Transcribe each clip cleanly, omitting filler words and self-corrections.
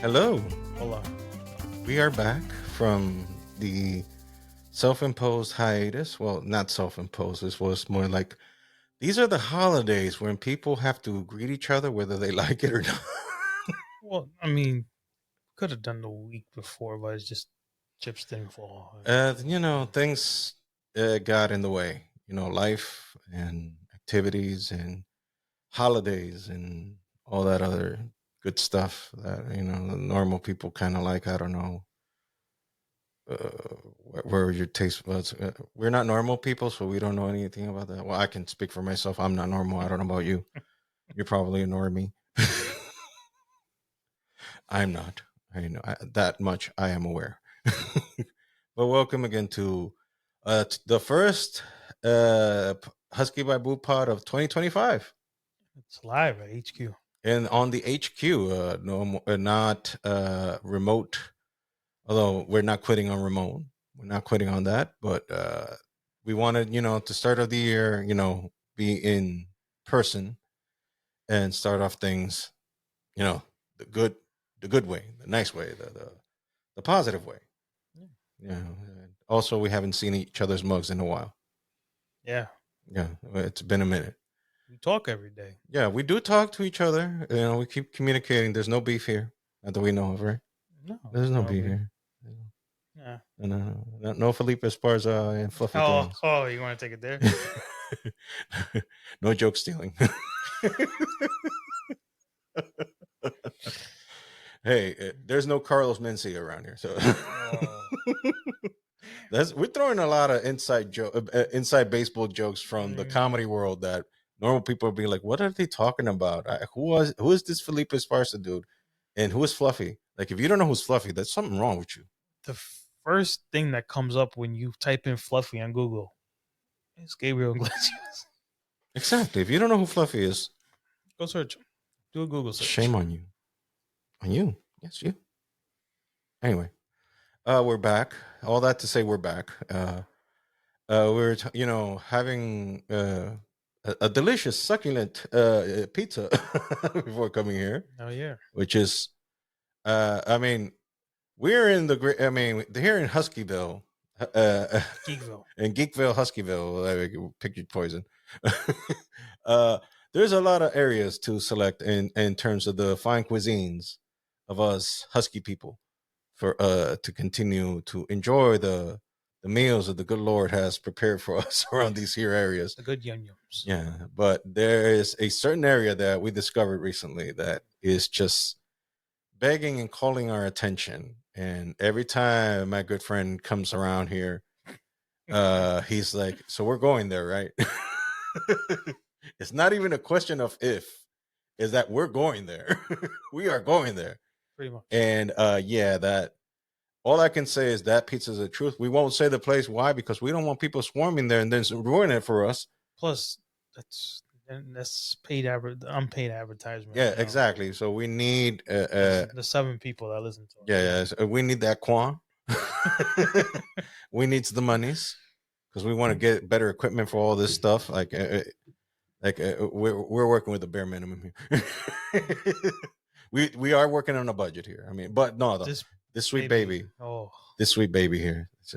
Hello. Hola. We are back from the self-imposed hiatus. Well, not self-imposed. This was more like these are the holidays when people have to greet each other whether they like it or not. Well, I mean, could have done the week before, but it's just chips didn't fall. Things got in the way. Life and activities and holidays and all that other good stuff that the normal people kind of like. I don't know where your taste buds. We're not normal people, so we don't know anything about that. Well, I can speak for myself. I'm not normal. I don't know about you. You're probably a normie. I'm not. That much I am aware. But welcome again to the first Husky by Boo Pod of 2025. It's live at HQ. And on the HQ, no, not remote. Although we're not quitting on remote, we're not quitting on that. But we wanted, to start of the year, be in person and start off things, you know, the good, the good way, the nice way, the positive way. Yeah. Also, we haven't seen each other's mugs in a while. Yeah. Yeah, it's been a minute. We talk every day. Yeah, we do talk to each other. We keep communicating. There's no beef here, not that we know of, right? No. There's no beef here. Yeah. No Felipe Esparza and fluffy Oh, things. oh, you want to take it there? No joke stealing. Hey, there's no Carlos Mencia around here, so we're throwing a lot of inside baseball jokes from the comedy world that normal people will be like, "What are they talking about? Who is this Felipe Esparza dude, and who is Fluffy?" Like, if you don't know who's Fluffy, there's something wrong with you. The first thing that comes up when you type in Fluffy on Google is Gabriel Iglesias. Exactly. If you don't know who Fluffy is, Go search him. Do a Google search. shame on you. On you. Yes, you. Anyway, we're back. All that to say, we're back. We're having a delicious, succulent pizza before coming here, Oh yeah. which is, I mean, we're in the great. I mean, here in Huskyville, Geekville. in Geekville, Huskyville, pick your poison. uh, there's a lot of areas to select in terms of the fine cuisines of us Husky people for to continue to enjoy the meals that the good Lord has prepared for us around these here areas. The good yum yums. Yeah, but there is a certain area that we discovered recently that is just begging and calling our attention. And every time my good friend comes around here, he's like, "So we're going there, right?" It's not even a question of if; is that we're going there. We are going there. Pretty much. And yeah, that all I can say is that pizza is the truth. We won't say the place. Why? Because we don't want people swarming there and then ruin it for us. Plus, that's unpaid advertisement. Yeah, exactly. So we need The 7 people that listen to us. yeah, so we need that Quan. We need the monies because we want to get better equipment for all this stuff. We're working with the bare minimum here. We are working on a budget here. I mean, but no, this sweet baby. Oh, this sweet baby here. It's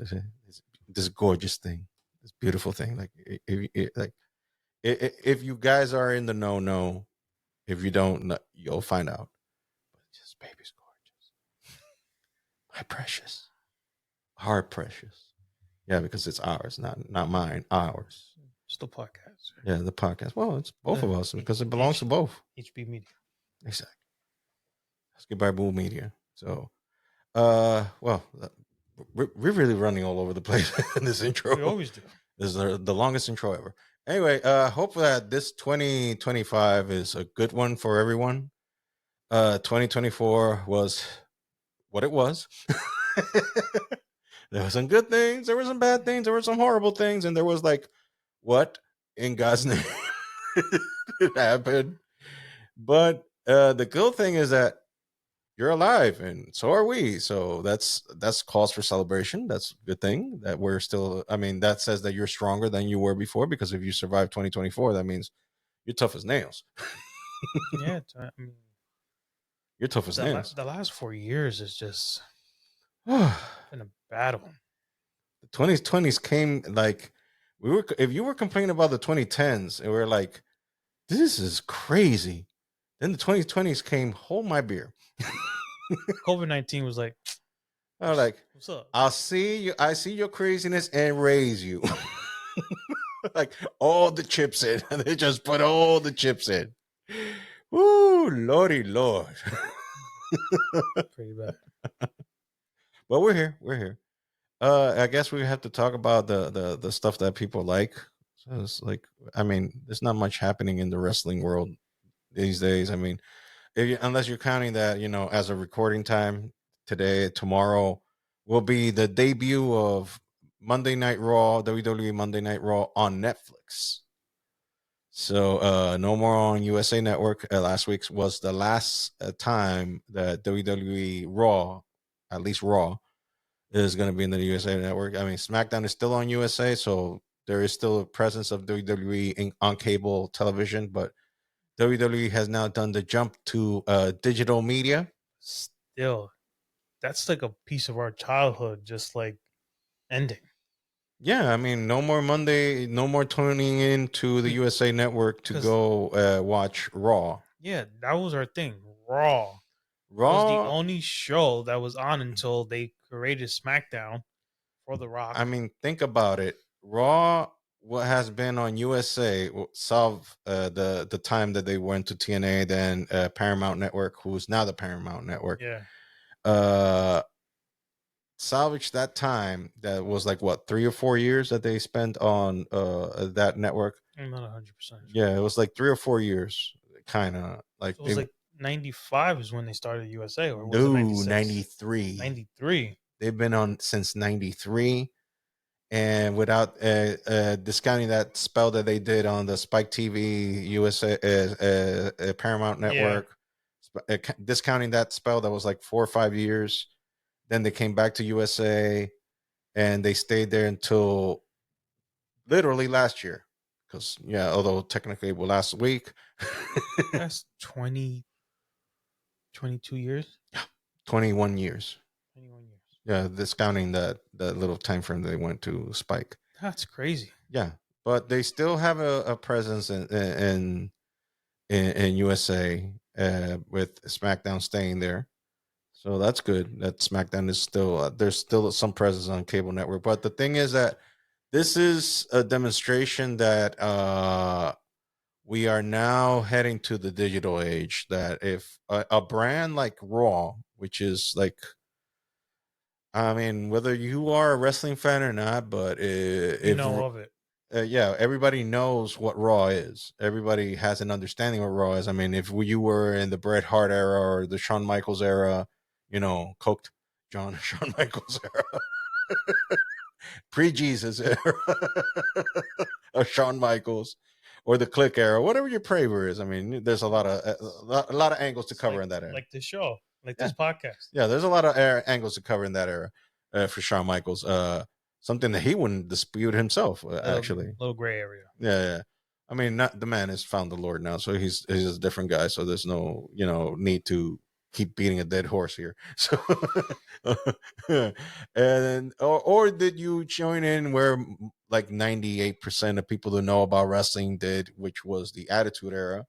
this gorgeous thing, this beautiful thing. Like if you guys are in the know. If you don't, you'll find out. But this baby's gorgeous. My precious, our precious. Yeah, because it's ours, not mine. Ours. it's the podcast. Yeah, the podcast. Well, it's both of us because it belongs to both. HB Media. Exactly. Let's get by Bull Media. So, well, we're really running all over the place in this intro. We always do. This is the longest intro ever. Anyway, hope that this 2025 is a good one for everyone. 2024 was what it was. There were some good things, there were some bad things, there were some horrible things, and there was like, what in God's name happened? But the good thing is that you're alive and so are we, so that's cause for celebration. That's a good thing that we're still, I mean, that says that you're stronger than you were before, because if you survive 2024, that means you're tough as nails. Yeah, I mean, You're tough as nails. The last 4 years is just The been a battle. 2020s came like we were. If you were complaining about the 2010s, and we are like, this is crazy. Then the 2020s came. Hold my beer. COVID-19 was like, I was like, what's up? I'll see you. I see your craziness and raise you. Like all the chips in. They just put all the chips in. Ooh, lordy lord. Pretty bad. But we're here. We're here. I guess we have to talk about the stuff that people like. So it's like, I mean, there's not much happening in the wrestling world these days. I mean, unless you're counting that, as a recording time, today, tomorrow will be the debut of Monday Night Raw, WWE Monday Night Raw on Netflix. So no more on USA Network. Last week's was the last time that WWE Raw, at least Raw, is going to be in the USA Network. I mean, SmackDown is still on USA, so there is still a presence of WWE on cable television, but WWE has now done the jump to digital media. Still, that's like a piece of our childhood, just like ending. Yeah, I mean, no more Monday, no more tuning in to the USA Network to go watch Raw. Yeah, that was our thing. Raw. That was the Raw, only show that was on until they created SmackDown for The Rock. I mean, think about it. Raw, what has been on USA, solve the time that they went to TNA, then Paramount Network, who's now the Paramount Network. Yeah. Salvage that time that was like what 3 or 4 years that they spent on that network. I'm not 100%. Yeah, it was like 3 or 4 years, kind of like So it was like 95 is when they started USA, or was no, it 96? 93. 93. They've been on since 93, and without discounting that spell that they did on the Spike TV USA Paramount Network, discounting that spell that was like 4 or 5 years. Then they came back to USA, and they stayed there until literally last year. Because although technically it will last week. That's 22 years. 21 years. 21 years. Yeah, discounting that little time frame they went to Spike. That's crazy. Yeah, but they still have a presence in USA with SmackDown staying there. So that's good. That SmackDown is still there's still some presence on cable network. But the thing is that this is a demonstration that we are now heading to the digital age. That if a brand like Raw, which is like, I mean, whether you are a wrestling fan or not, but You know of it. yeah, everybody knows what Raw is. Everybody has an understanding of what Raw is. I mean, if you were in the Bret Hart era or the Shawn Michaels era, coked Shawn Michaels era, pre-Jesus era of Shawn Michaels, or the Click era, whatever your flavor is. I mean, there's a lot of angles to cover in that era. Like this show, like this podcast. Yeah, there's a lot of angles to cover in that era for Shawn Michaels. Something that he wouldn't dispute himself, actually. Little gray area. Yeah. I mean, not the man has found the Lord now, so he's a different guy. So there's no need to keep beating a dead horse here. So, and or did you join in where like 98% of people who know about wrestling did, which was the Attitude Era,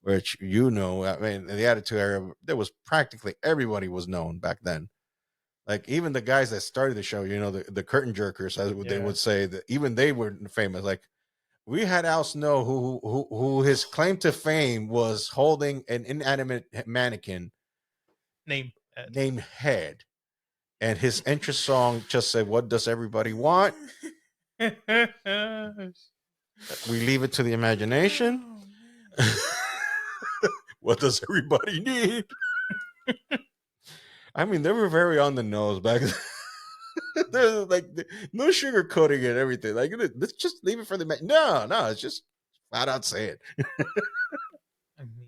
which I mean, in the Attitude Era, there was practically everybody was known back then. Like even the guys that started the show, the curtain jerkers, as they would say, that even they were famous. Like we had Al Snow, who his claim to fame was holding an inanimate mannequin named Head, and his entrance song just said, "What does everybody want?" We leave it to the imagination. What does everybody need? I mean, they were very on the nose back then. There's like no sugarcoating and everything. Like, let's just leave it for the man. No, it's just flat out say it. I mean,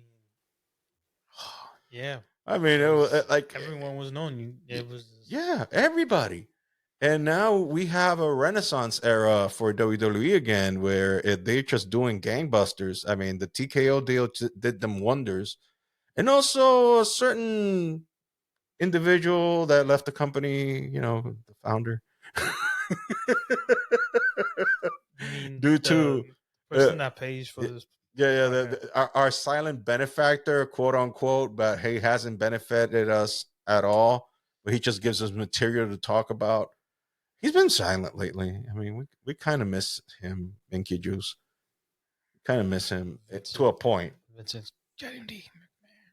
yeah. I mean, it was like everyone was known. It was everybody. And now we have a renaissance era for WWE again, where they're just doing gangbusters. I mean, the TKO deal did them wonders. And also a certain individual that left the company, the founder, You mean due the to uh, person that pays for this yeah, podcast? our silent benefactor, quote unquote, but he hasn't benefited us at all. But he just gives us material to talk about. He's been silent lately. I mean, we kind of miss him, Inky Juice. Kind of miss him to Vincent. a point. Vincent. JMD.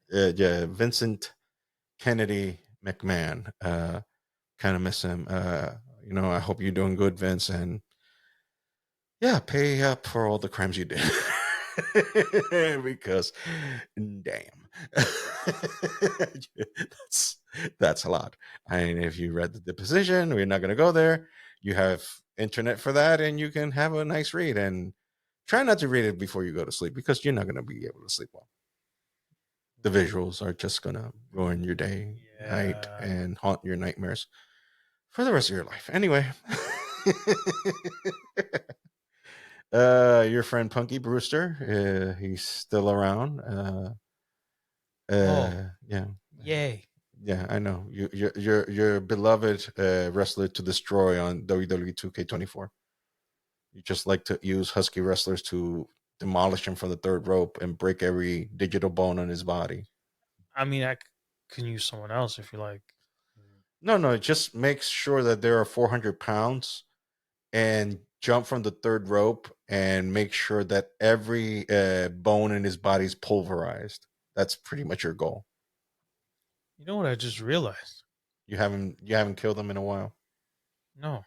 Yeah, Vincent Kennedy McMahon. Kind of miss him. I hope you're doing good, Vince, and yeah, pay up for all the crimes you did. Because damn. that's that's a lot. I mean, if you read the deposition, we're not gonna go there. You have internet for that, and you can have a nice read, and try not to read it before you go to sleep because you're not gonna be able to sleep well. The visuals are just gonna ruin your day, night, Yeah. and haunt your nightmares for the rest of your life. Anyway. Your friend Punky Brewster, he's still around. Oh, Yeah, yay. yeah, I know. Your beloved wrestler to destroy on WWE 2K24. You just like to use husky wrestlers to demolish him from the third rope and break every digital bone on his body. I mean, can use someone else if you like. No, it just makes sure that there are 400 pounds and jump from the third rope and make sure that every bone in his body is pulverized. That's pretty much your goal. You know what I just realized? You haven't killed him in a while. No.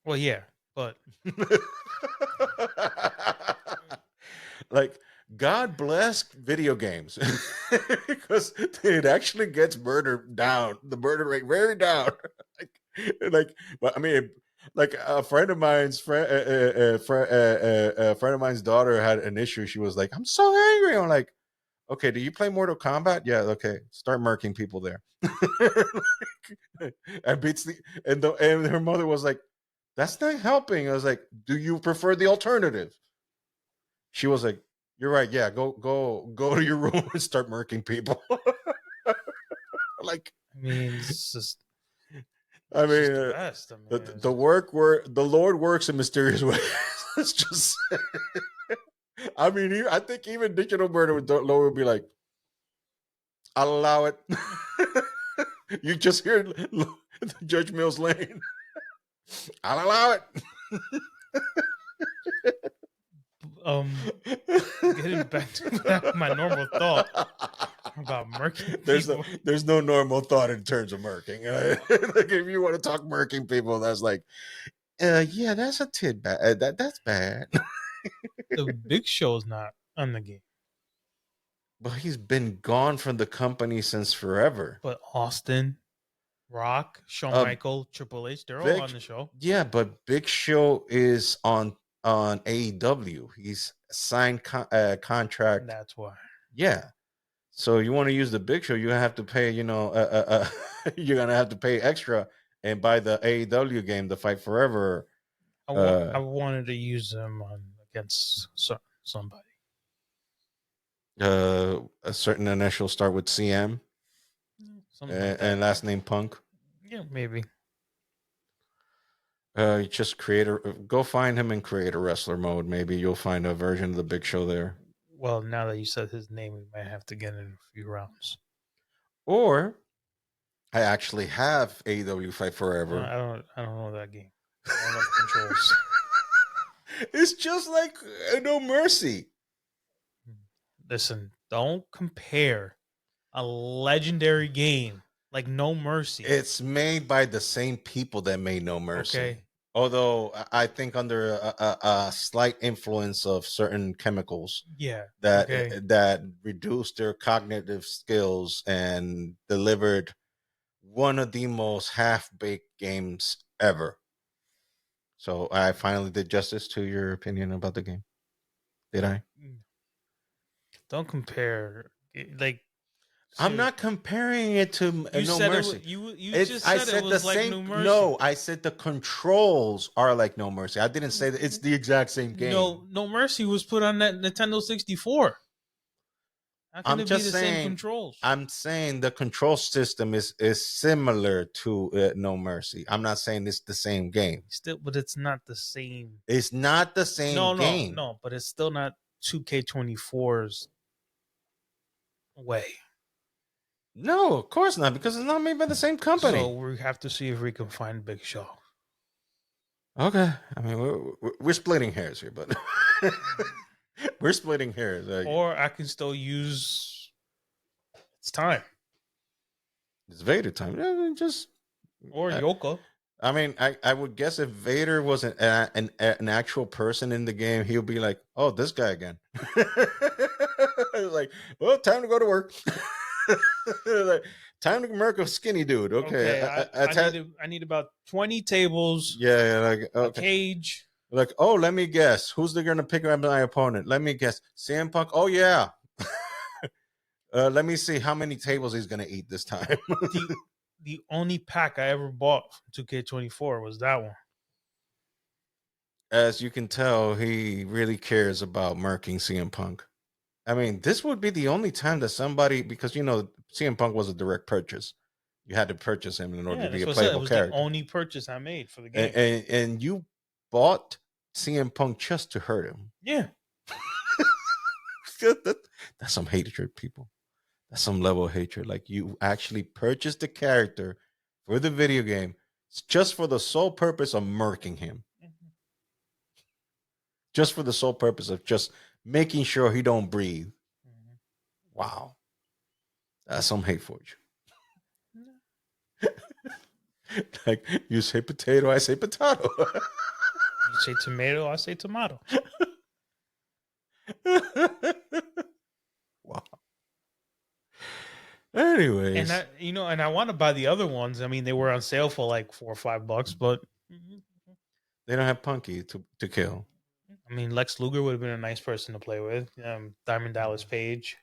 Well, yeah, but Like, God bless video games because it actually gets murder down, the murder rate very down. Well, I mean, like a friend of mine's friend of mine's daughter had an issue. She was like, "I'm so angry." I'm like, "Okay, do you play Mortal Kombat?" Yeah, okay, start murking people there. And beats and her mother was like, "That's not helping." I was like, "Do you prefer the alternative?" She was like, "You're right. Yeah, go to your room and start murking people." Like, I mean, it's just I it's mean, just the best. I mean, it's the just, work where the Lord works in mysterious ways. It's just, I mean, I think even digital murder would Lord would be like, "I'll allow it." You just hear Judge Mills Lane. I'll allow getting back to my normal thought about murking there's people. there's no normal thought in terms of murking. Like if you want to talk murking people, that's like, yeah, that's a tid bad. That's bad. The Big Show's not on the game, But he's been gone from the company since forever. but Austin, Rock, Shawn Uh, Michael, Triple H, they're all on Big, the show. yeah, but Big Show is on AEW. He's signed contract. That's why. Yeah. So you want to use the Big Show, you have to pay. You're gonna have to pay extra and buy the AEW game, the Fight Forever. I Uh, wanted to use them against somebody. a certain initial start with CM Something like that. and last name Punk. Yeah, maybe. Just go find him in creator wrestler mode. Maybe you'll find a version of the Big Show there. Well, now that you said his name, we might have to get in a few rounds. Or I actually have AEW Fight Forever. I don't know that game. I don't know the controls. It's just like No Mercy. Listen, don't compare a legendary game like No Mercy. It's made by the same people that made No Mercy. Okay. Although I think under a slight influence of certain chemicals Yeah. that Okay. that reduced their cognitive skills and delivered one of the most half-baked games ever. So I finally did justice to your opinion about the game. Did I? Don't compare. Like I'm not comparing it to you No said Mercy. you just I said it said the was like same. New Mercy. No, I said the controls are like No Mercy. I didn't say that it's the exact same game. No Mercy was put on that Nintendo 64. How can I'm it be just the same saying. controls? I'm saying the control system is similar to No Mercy. I'm not saying it's the same game. Still, but it's not the same. It's not the same No, game. no. But it's still not 2K24's way. No, of course not, because it's not made by the same company. So we have to see if we can find Big Show. Okay, I mean we're splitting hairs here, but we're splitting hairs. Or I can still use it's time. It's Vader time. Just Or Yoka. I mean, I would guess if Vader was an actual person in the game, he'll be like, "Oh, this guy again." Like, well, time to go to work. Like, time to murk a skinny dude. Okay, I need about 20 tables. Yeah, like A okay, cage. like oh, let me guess, who's they gonna pick up my opponent? Let me guess, CM Punk. Oh yeah. Let me see how many tables he's gonna eat this time. The only pack I ever bought from 2K24 was that one. As you can tell, he really cares about murking CM Punk. I mean, this would be the only time that somebody, because CM Punk was a direct purchase. You had to purchase him in order to be a playable It was character. the only purchase I made for the game. And you bought CM Punk just to hurt him. Yeah. That's some hatred, people. That's some level of hatred. Like, you actually purchased the character for the video game just for the sole purpose of murking him. Mm-hmm. Just for the sole purpose of just making sure he don't breathe. Mm-hmm. Wow. That's some hate for you. Like, you say potato, I say potato. You say tomato, I say tomato. Wow. Anyways, and I want to buy the other ones. I mean, they were on sale for like $4 or $5, but they don't have Punky to kill. I mean, Lex Luger would have been a nice person to play with. Diamond Dallas Page.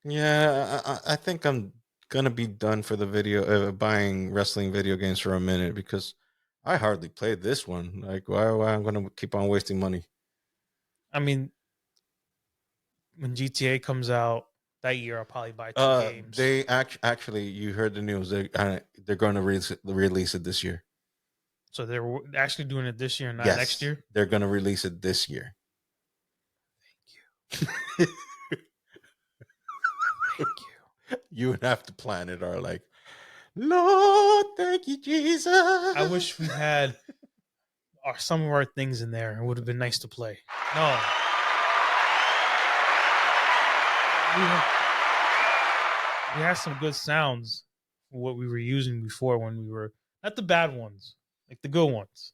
Yeah, I think I'm gonna be done for the buying wrestling video games for a minute, because I hardly played this one. Like, why I'm gonna keep on wasting money? I mean, when GTA comes out that year, I'll probably buy 2 games. They actually, you heard the news. They're going to release it this year. So they're actually doing it this year, not next year? They're going to release it this year. Thank you. Thank you. You would have to plan it, or like, Lord, thank you, Jesus. I wish we had some of our things in there. It would have been nice to play. No. We had some good sounds for what we were using before, when we were not the bad ones, like the good ones.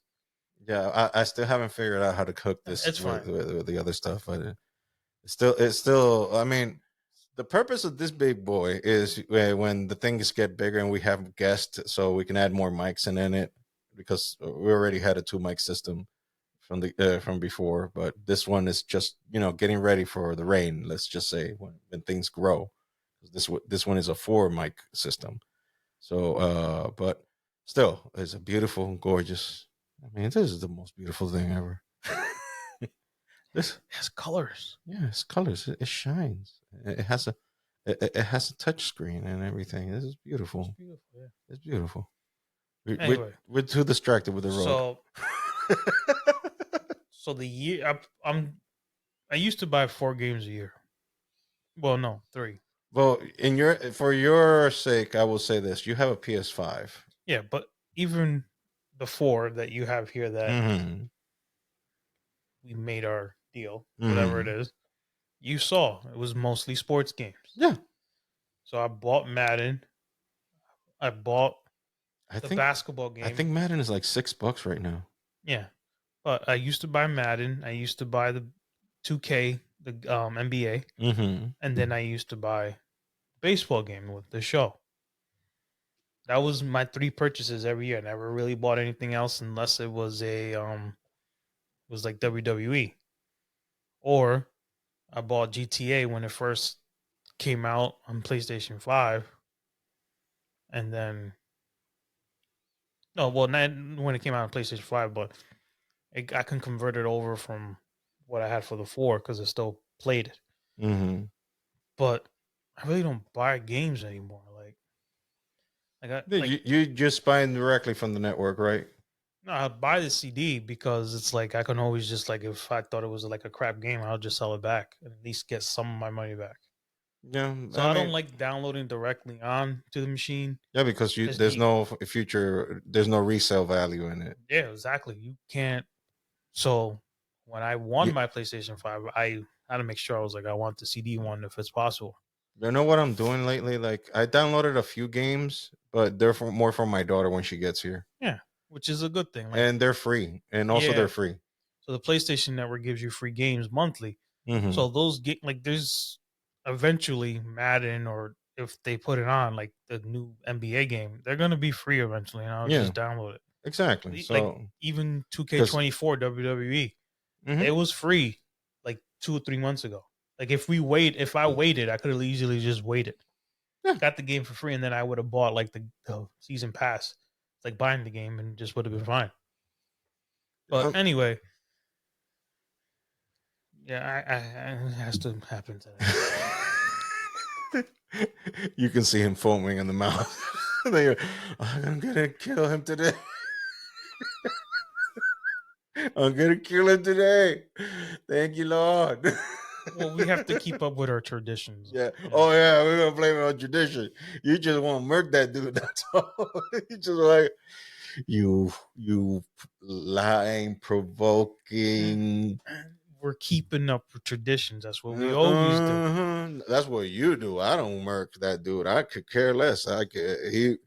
Yeah, I still haven't figured out how to cook this. It's fine. With the other stuff, but it's still. I mean, the purpose of this big boy is when the things get bigger and we have guests, so we can add more mics in it, because we already had a 2 mic system from before, but this one is just getting ready for the rain. Let's just say when things grow. This one is a 4 mic system. So, but still, it's a beautiful, gorgeous. I mean, this is the most beautiful thing ever. This has colors. Yeah, it's colors. It shines. It has a touch screen and everything. This is beautiful. It's beautiful. Yeah. It's beautiful. Anyway, we're too distracted with the road. So the year I used to buy 4 games a year. Well, no, 3. Well, for your sake, I will say this: you have a PS5. Yeah, but even the 4 that you have here, that we made our deal, whatever it is, you saw it was mostly sports games. Yeah. So I bought Madden. I bought the basketball game. I think Madden is like $6 right now. Yeah, but I used to buy Madden. I used to buy the 2K, the NBA, and then I used to buy baseball game with the show. That was my 3 purchases every year. I never really bought anything else unless it was was like WWE, or I bought GTA when it first came out on PlayStation 5, and then not when it came out on PlayStation 5, but I can convert it over from what I had for the 4 because I still played it. But I really don't buy games anymore. You just buying directly from the network, right? No, I buy the CD because it's like I can always just like if I thought it was like a crap game, I'll just sell it back and at least get some of my money back. Yeah, So I don't like downloading directly on to the machine. yeah, because there's no future, there's no resale value in it. Yeah, exactly. You can't. So when I won my PlayStation 5, I had to make sure I want the CD one if it's possible. You know what I'm doing lately? Like I downloaded a few games, but they're more for my daughter when she gets here. Yeah, which is a good thing. And they're free, and also they're free. So the PlayStation Network gives you free games monthly. Mm-hmm. So those there's eventually Madden, or if they put it on like the new NBA game, they're gonna be free eventually, and I'll just download it. Exactly. So like even 2K24 WWE, it was free like 2 or 3 months ago. Like if I waited, I could have easily just waited. Yeah. Got the game for free, and then I would have bought like the season pass. It's like buying the game, and just would have been fine. But anyway, yeah, it has to happen today. You can see him foaming in the mouth. I'm gonna kill him today. I'm gonna kill him today. Thank you, Lord. Well, we have to keep up with our traditions. Yeah. You know? Oh yeah, we're gonna blame it on tradition. You just want to murk that dude. That's all. You just like you lying, provoking. We're keeping up with traditions. That's what we always do. That's what you do. I don't murk that dude. I could care less. I could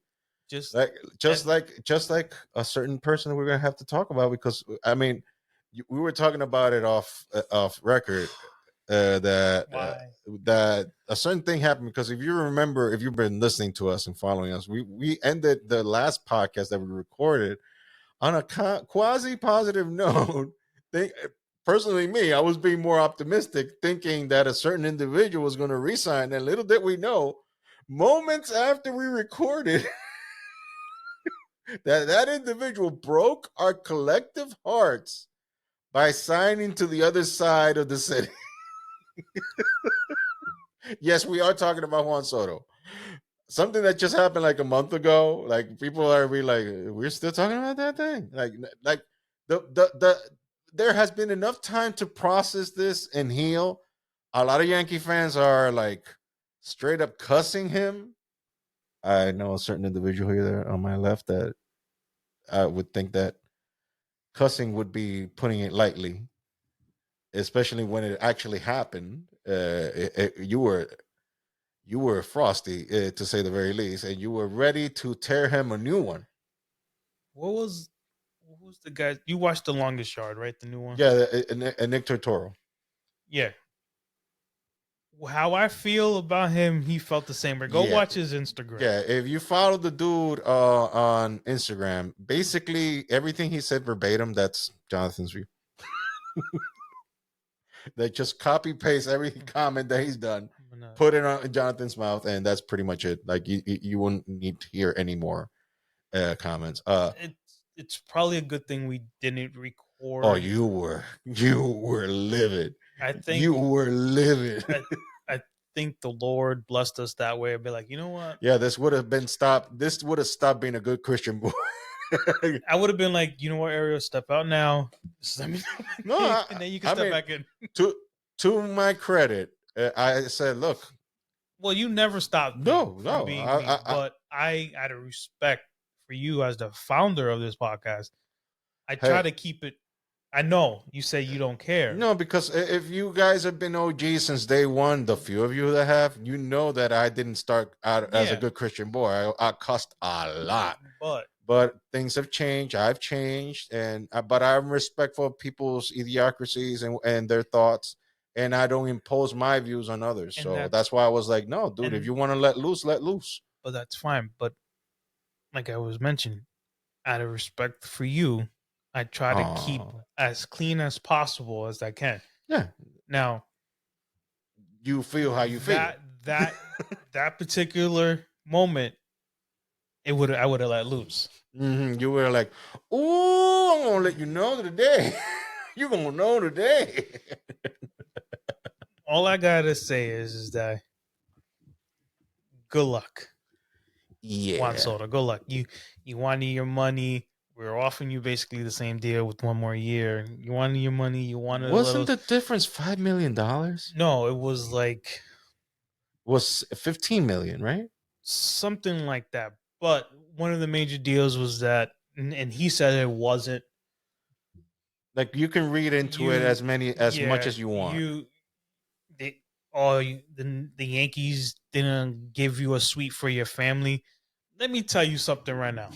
just like a certain person we're gonna have to talk about, because I mean, we were talking about it off record. That a certain thing happened, because if you remember, if you've been listening to us and following us, we ended the last podcast that we recorded on a quasi positive note. Personally, me, I was being more optimistic, thinking that a certain individual was going to resign, and little did we know, moments after we recorded, that individual broke our collective hearts by signing to the other side of the city. Yes, we are talking about Juan Soto. Something that just happened like a month ago. Like people are like, we're still talking about that thing. Like the there has been enough time to process this and heal. A lot of Yankee fans are like straight up cussing him. I know a certain individual here there on my left that I would think that cussing would be putting it lightly, especially when it actually happened. You were frosty, to say the very least, and you were ready to tear him a new one. What was the guy? You watched The Longest Yard, right? The new one. Yeah, Nick Tortoro. Yeah. How I feel about him, he felt the same way. Go watch his Instagram. Yeah, if you follow the dude on Instagram, basically everything he said verbatim, that's Jonathan's view. They just copy paste every comment that he's done, put it on Jonathan's mouth, and that's pretty much it. Like you wouldn't need to hear any more comments. It's probably a good thing we didn't record. Oh, you were livid. I think you were livid. I think the Lord blessed us that way. I'd be like, you know what? Yeah, this would have been stopped. This would have stopped being a good Christian boy. I would have been like, you know what, Ariel, step out now. Just let me know. And then you can step back in. To my credit, I said, look. Well, you never stopped. No. But I, out of respect for you as the founder of this podcast, I try to keep it. I know you say you don't care. No, because if you guys have been OGs since day one, the few of you that have, you know that I didn't start out as a good Christian boy. I cussed a lot. But things have changed. I've changed, but I'm respectful of people's idiocracies and their thoughts, and I don't impose my views on others. So that's why I was like, no, dude, if you want to let loose, let loose. But that's fine. But like I was mentioning, out of respect for you, I try to keep as clean as possible as I can. Yeah. Now, you feel how you feel. That particular moment, I would have let loose. Mm-hmm. You were like, "Oh, I'm gonna let you know today. You're gonna know today." All I gotta say is that good luck. Yeah. Juan Soto, good luck. You wanted your money. We're offering you basically the same deal with one more year. You wanted your money. You wanted Wasn't the difference $5 million? No, it was like was 15 million, right? Something like that. But one of the major deals was that, and he said it wasn't. Like you can read into it as much as you want. The Yankees didn't give you a suite for your family. Let me tell you something right now.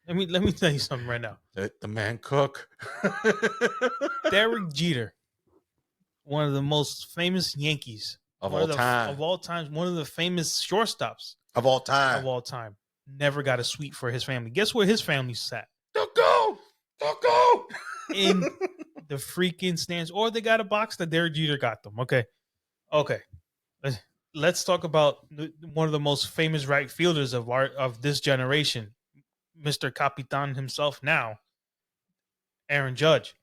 Let me tell you something right now. The man Cook. Derek Jeter, one of the most famous Yankees of all time. Of all time, one of the famous shortstops of all time. Of all time. Never got a suite for his family. Guess where his family sat? Don't go. In the freaking stands. Or they got a box that Derek Jeter got them. Okay. Let's talk about one of the most famous right fielders of this generation, Mr. Capitan himself now, Aaron Judge.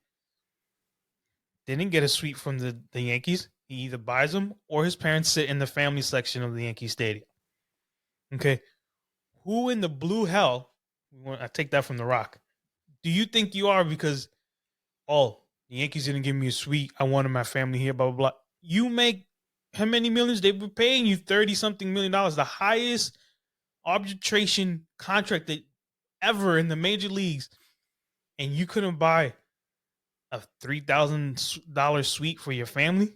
Didn't get a suite from the Yankees. He either buys them or his parents sit in the family section of the Yankee Stadium. Okay. Who in the blue hell, I take that from The Rock, do you think you are because, the Yankees didn't give me a suite. I wanted my family here, blah, blah, blah. You make how many millions? They were paying you $30-something million, the highest arbitration contract that ever in the major leagues, and you couldn't buy a $3,000 suite for your family,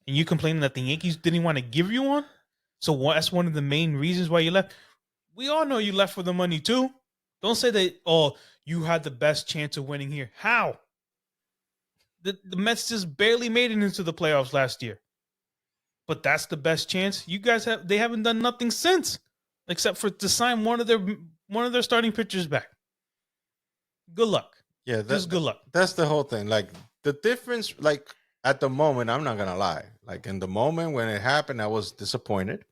and you complaining that the Yankees didn't want to give you one? So that's one of the main reasons why you left. We all know you left for the money too. Don't say that, you had the best chance of winning here. How? The Mets just barely made it into the playoffs last year. But that's the best chance. You guys they haven't done nothing since, except for to sign one of their starting pitchers back. Good luck. Yeah, just good luck. That's the whole thing. Like the difference, like at the moment, I'm not gonna lie. Like in the moment when it happened, I was disappointed,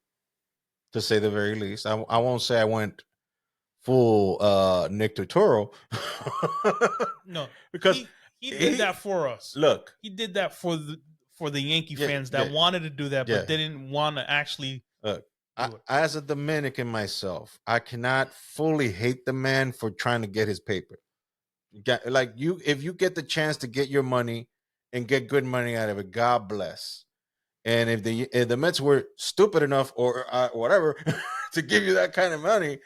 to say the very least. I won't say I went full Nick Turturro. No, because he did that for us. Look, he did that for the Yankee fans that wanted to do that, but didn't want to actually. Look, as a Dominican myself, I cannot fully hate the man for trying to get his paper. Like if you get the chance to get your money and get good money out of it, God bless. And if the Mets were stupid enough or whatever to give you that kind of money,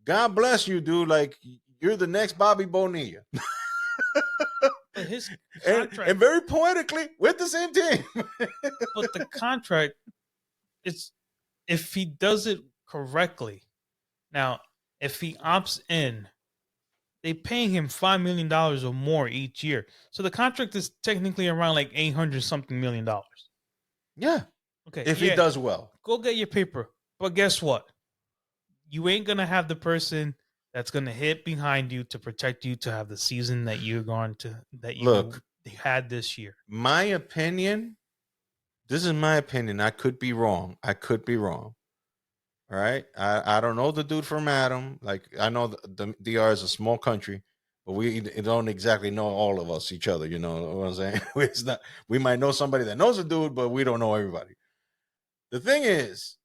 God bless you, dude. Like you're the next Bobby Bonilla. But his contract, and very poetically with the same team. But the contract, it's if he does it correctly. Now, if he opts in, they paying him $5 million or more each year. So the contract is technically around like $800-something million. Yeah. Okay. If he does well. Go get your paper. But guess what? You ain't going to have the person that's going to hit behind you to protect you to have the season that you're going to, that you had this year. My opinion, this is my opinion. I could be wrong. All right. I don't know the dude from Adam. Like I know the DR is a small country, but we don't exactly know all of us, each other. You know what I'm saying? It's not, we might know somebody that knows a dude, but we don't know everybody. The thing is,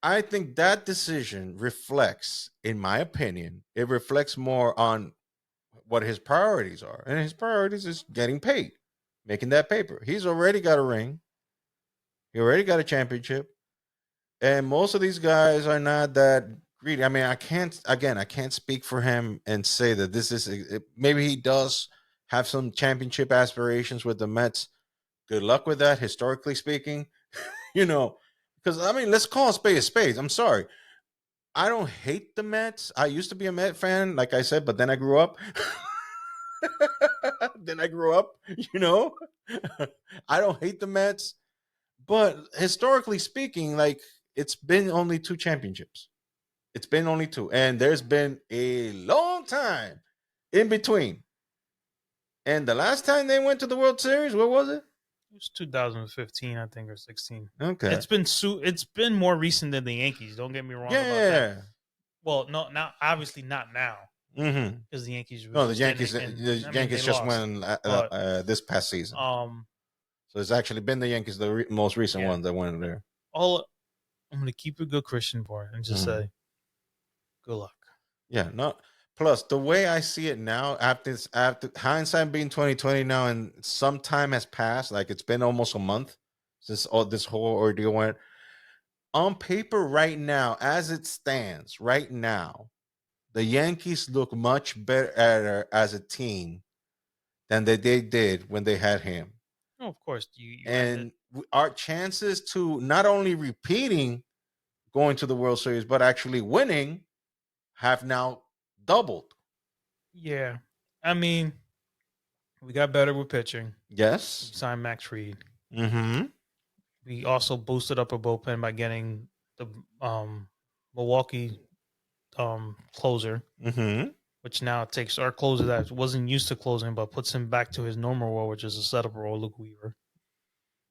I think that decision reflects, in my opinion, it reflects more on what his priorities are. And his priorities is getting paid, making that paper. He's already got a ring. He already got a championship. And most of these guys are not that greedy. I mean, I can't speak for him and say that this is, maybe he does have some championship aspirations with the Mets. Good luck with that, historically speaking. Because, I mean, let's call a spade a spade. I'm sorry. I don't hate the Mets. I used to be a Met fan, like I said, but then I grew up. I don't hate the Mets. But historically speaking, like, it's been only 2 championships. It's been only 2. And there's been a long time in between. And the last time they went to the World Series, what was it? It was 2015, I think, or 16. Okay. It's been more recent than the Yankees. Don't get me wrong about that. Well, no, obviously not now. Because the Yankees. The Yankees just won this past season. So it's actually been the Yankees, the most recent ones that went there. I'm going to keep a good Christian boy and just say, good luck. Yeah, no. Plus, the way I see it now, after hindsight being 2020 now, and some time has passed, like it's been almost a month since all this whole ordeal went. On paper, right now, as it stands, right now, the Yankees look much better as a team than they did when they had him. Oh, of course, you And our chances to not only repeating going to the World Series, but actually winning have now doubled. Yeah. I mean, we got better with pitching. Yes. We signed Max Fried. Mm-hmm. We also boosted up our bullpen by getting the Milwaukee closer, which now takes our closer that wasn't used to closing, but puts him back to his normal role, which is a setup role, Luke Weaver.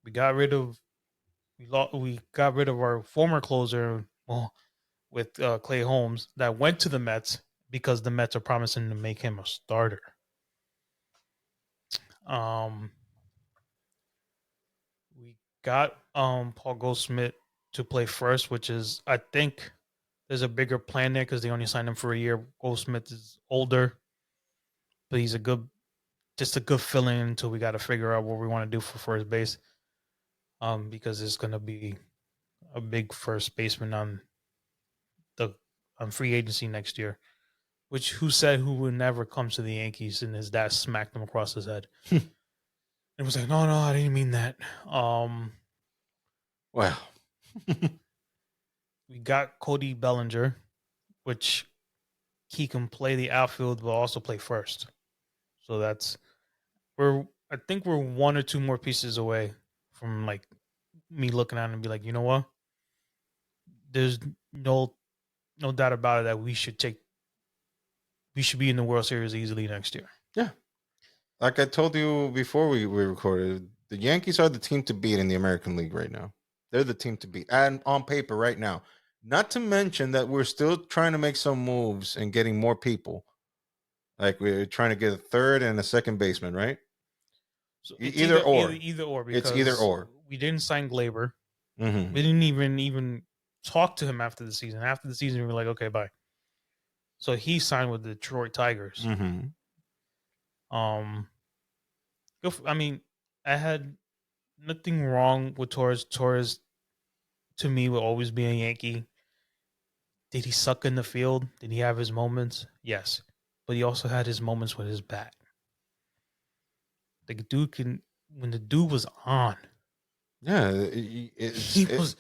We got rid of our former closer, with Clay Holmes, that went to the Mets because the Mets are promising to make him a starter. We got Paul Goldschmidt to play first, which is, I think there's a bigger plan there because they only signed him for a year. Goldschmidt is older, but he's just a good fill-in until we got to figure out what we want to do for first base. Because it's going to be a big first baseman on free agency next year. Which who said who would never come to the Yankees, and his dad smacked him across his head. It was like, no, I didn't mean that. Well, we got Cody Bellinger, which he can play the outfield but also play first. So I think we're one or two more pieces away from like me looking at him and be like, you know what? There's no doubt about it that we should be in the World Series easily next year. Yeah. Like I told you before we recorded, the Yankees are the team to beat in the American League right now. They're the team to beat. And on paper right now. Not to mention that we're still trying to make some moves and getting more people. Like we're trying to get a third and a second baseman, right? So it's either or. Either or, It's either because or. we didn't sign Glaber. Mm-hmm. We didn't even talk to him after the season. After the season, we were like, okay, bye. So he signed with the Detroit Tigers. Mm-hmm. I mean, I had nothing wrong with Torres. Torres, to me, will always be a Yankee. Did he suck in the field? Did he have his moments? Yes. But he also had his moments with his bat. The dude when the dude was on. Yeah, it was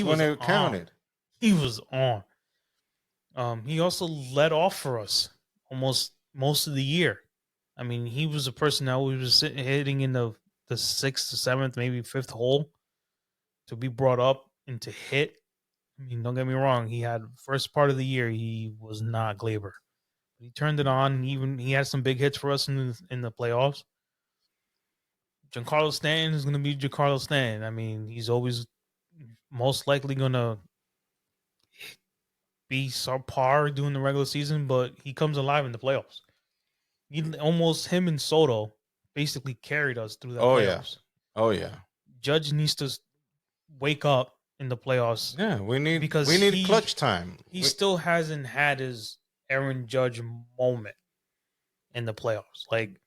when it counted. He was on. He also led off for us almost most of the year. I mean, he was a person that was hitting in the sixth, seventh, maybe fifth hole to be brought up and to hit. I mean, don't get me wrong. He had first part of the year he was not Glaber. He turned it on. He had some big hits for us in the playoffs. Giancarlo Stanton is going to be Giancarlo Stanton. I mean, he's always most likely going to be subpar during the regular season, but he comes alive in the playoffs. Him and Soto basically carried us through the playoffs. Yeah. Oh yeah. Judge needs to wake up in the playoffs. Yeah, we need clutch time. He still hasn't had his Aaron Judge moment in the playoffs. Like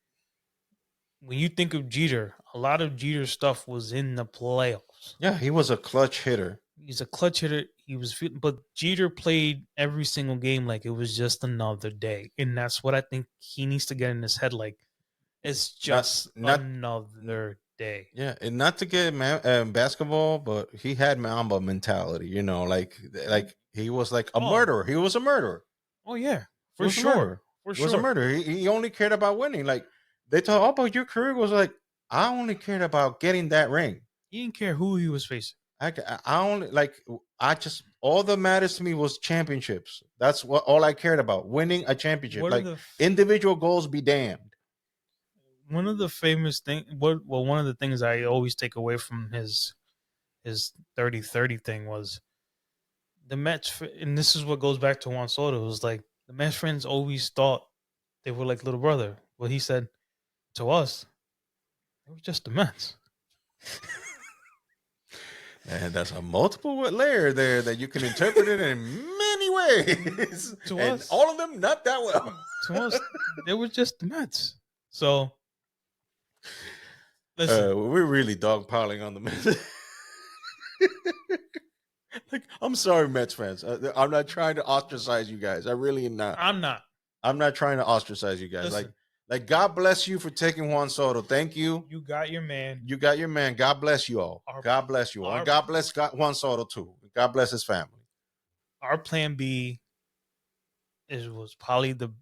when you think of Jeter, a lot of Jeter stuff was in the playoffs. Yeah, he was a clutch hitter. He's a clutch hitter. But Jeter played every single game like it was just another day, and that's what I think he needs to get in his head. Like it's just another day. Yeah, and not to get basketball, but he had Mamba mentality. You know, like he was like a murderer. He was a murderer. Oh yeah, for sure. He was a murderer. He only cared about winning. Like they thought, oh, but your career was like I only cared about getting that ring. He didn't care who he was facing. I just all that matters to me was championships. That's what all I cared about, winning a championship. Individual goals be damned. One of the famous things, one of the things I always take away from his 30-30 thing was the Mets, and this is what goes back to Juan Soto. It was like the Mets fans always thought they were like little brother. Well, he said to us, they were just the Mets. And that's a multiple layer there that you can interpret it in many ways. To And us, all of them not that well. to us, they were just the Mets. So listen, We're really dogpiling on the Mets. Like, I'm sorry, Mets fans. I'm not trying to ostracize you guys. I really am not. I'm not. I'm not trying to ostracize you guys. Listen, like God bless you for taking Juan Soto. Thank you. you got your man. You got your man. God bless you all. God bless you all. And God bless Juan Soto too. God bless his family. Our plan B was probably the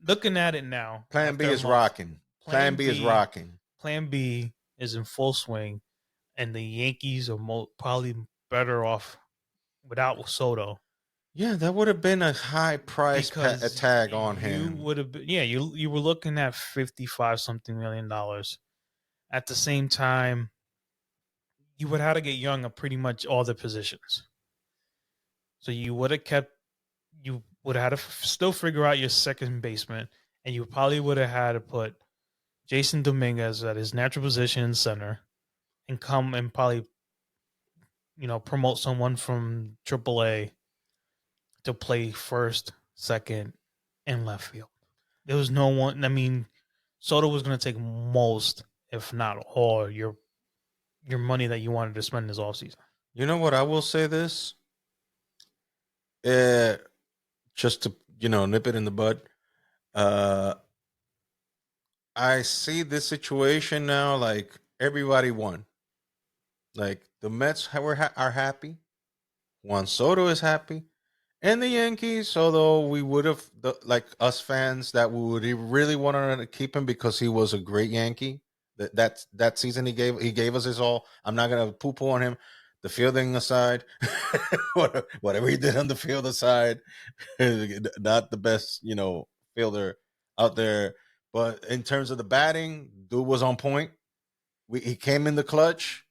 looking at it now. Plan B is rocking. Plan B is rocking. Plan B is in full swing, and the Yankees are probably better off without Soto. Yeah, that would have been a high price tag on him. You would have been, you were looking at $55-something million. At the same time, you would have to get young at pretty much all the positions. So you would have had to still figure out your second baseman, and you probably would have had to put Jason Dominguez at his natural position in center, and come and probably, promote someone from AAA to play first, second, and left field. There was no one. I mean, Soto was going to take most, if not all, your money that you wanted to spend this offseason. You know what? I will say this. Just to nip it in the bud. I see this situation now like everybody won. Like the Mets are happy. Juan Soto is happy. And the Yankees, although we would have, like us fans, that we would really want to keep him because he was a great Yankee. That season he gave us his all. I'm not gonna poo-poo on him. The fielding aside, whatever he did on the field aside, not the best, fielder out there. But in terms of the batting, dude was on point. He came in the clutch.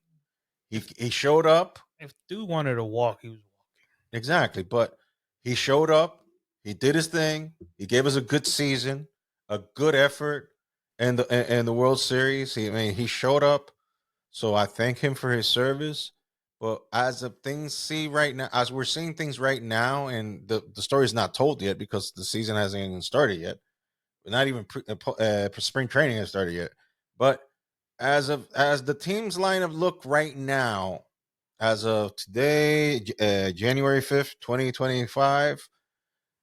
He showed up. If dude wanted to walk, he was walking. Exactly, but he showed up. He did his thing. He gave us a good season, a good effort, and the World Series. He showed up. So I thank him for his service. But as of things see right now, as we're seeing things right now, and the story is not told yet because the season hasn't even started yet. Not even spring training has started yet. But as the teams lineup look right now, as of today, January 5th, 2025,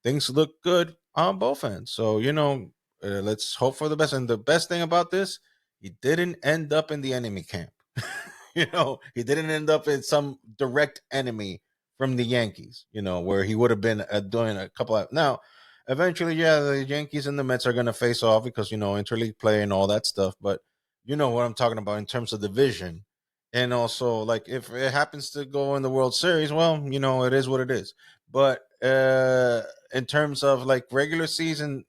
things look good on both ends. So, let's hope for the best. And the best thing about this, he didn't end up in the enemy camp. He didn't end up in some direct enemy from the Yankees, where he would have been doing a couple of. Now, eventually, yeah, the Yankees and the Mets are going to face off because, interleague play and all that stuff. But you know what I'm talking about in terms of division. And also, like, if it happens to go in the World Series, well, it is what it is. But in terms of like regular season,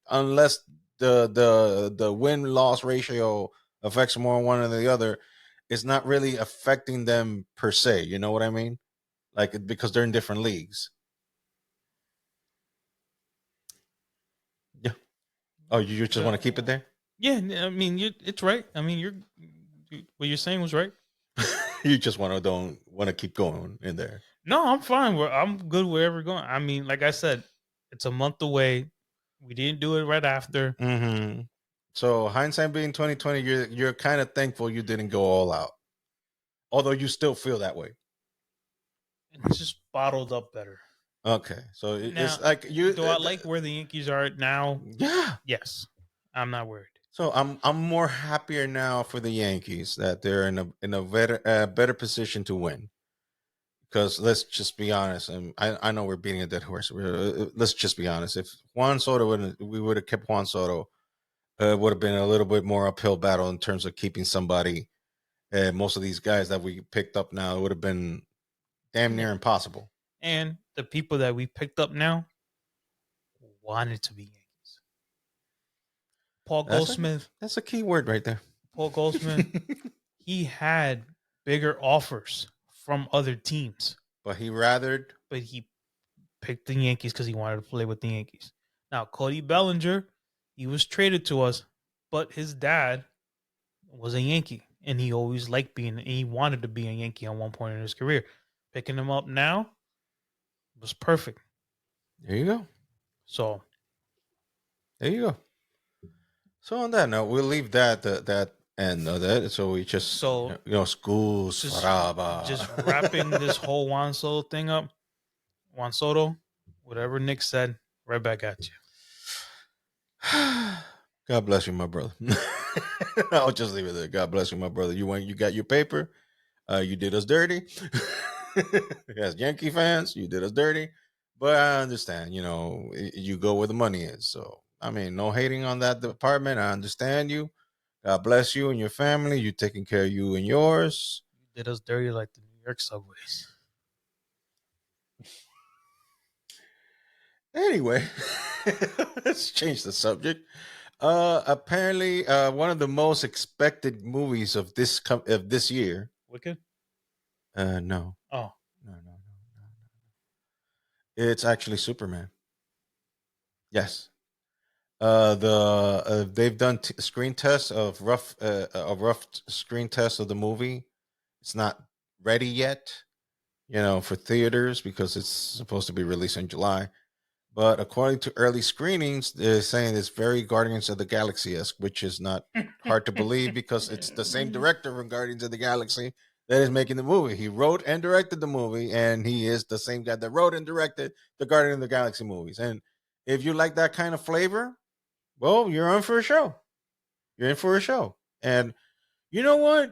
unless the win-loss ratio affects more one than the other, it's not really affecting them per se. You know what I mean? Like, because they're in different leagues. Yeah. Oh, you just want to keep it there? Yeah, I mean, it's right. I mean, what you're saying was right. You just don't want to keep going in there. No, I'm fine. I'm good wherever we're going. I mean, like I said, it's a month away. We didn't do it right after. Mm-hmm. So hindsight being 2020, you're kind of thankful you didn't go all out, although you still feel that way. It's just bottled up better. Okay, so it's like you. Do I like where the Yankees are now? Yeah. Yes, I'm not worried. So I'm more happier now for the Yankees that they're in a better position to win. Because let's just be honest, and I know we're beating a dead horse. Let's just be honest. If Juan Soto we would have kept Juan Soto, it would have been a little bit more uphill battle in terms of keeping somebody. Most of these guys that we picked up now, it would have been damn near impossible. And the people that we picked up now wanted to be Yankees. Paul Goldschmidt. That's a key word right there. Paul Goldschmidt. He had bigger offers from other teams. But he picked the Yankees because he wanted to play with the Yankees. Now, Cody Bellinger, he was traded to us, but his dad was a Yankee. and he always liked being. He wanted to be a Yankee at one point in his career. Picking him up now was perfect. There you go. So there you go. So on that note, we'll leave that end of that. So we just so schools just wrapping this whole Juan Soto thing up. Juan Soto, whatever Nick said, right back at you. God bless you, my brother. I'll just leave it there. God bless you, my brother. You got your paper. You did us dirty. As Yankee fans, you did us dirty. But I understand, you go where the money is. So I mean, no hating on that department. I understand you. God bless you and your family. You taking care of you and yours. You did us dirty like the New York subways. Anyway, let's change the subject. Apparently, one of the most expected movies of this year. Wicked? No. Oh. No. It's actually Superman. Yes. They've done screen tests of rough screen tests of the movie. It's not ready yet, for theaters because it's supposed to be released in July. But according to early screenings, they're saying it's very Guardians of the Galaxy-esque, which is not hard to believe because it's the same director from Guardians of the Galaxy that is making the movie. He wrote and directed the movie, and he is the same guy that wrote and directed the Guardians of the Galaxy movies. And if you like that kind of flavor, well, you're on for a show. You're in for a show. And you know what?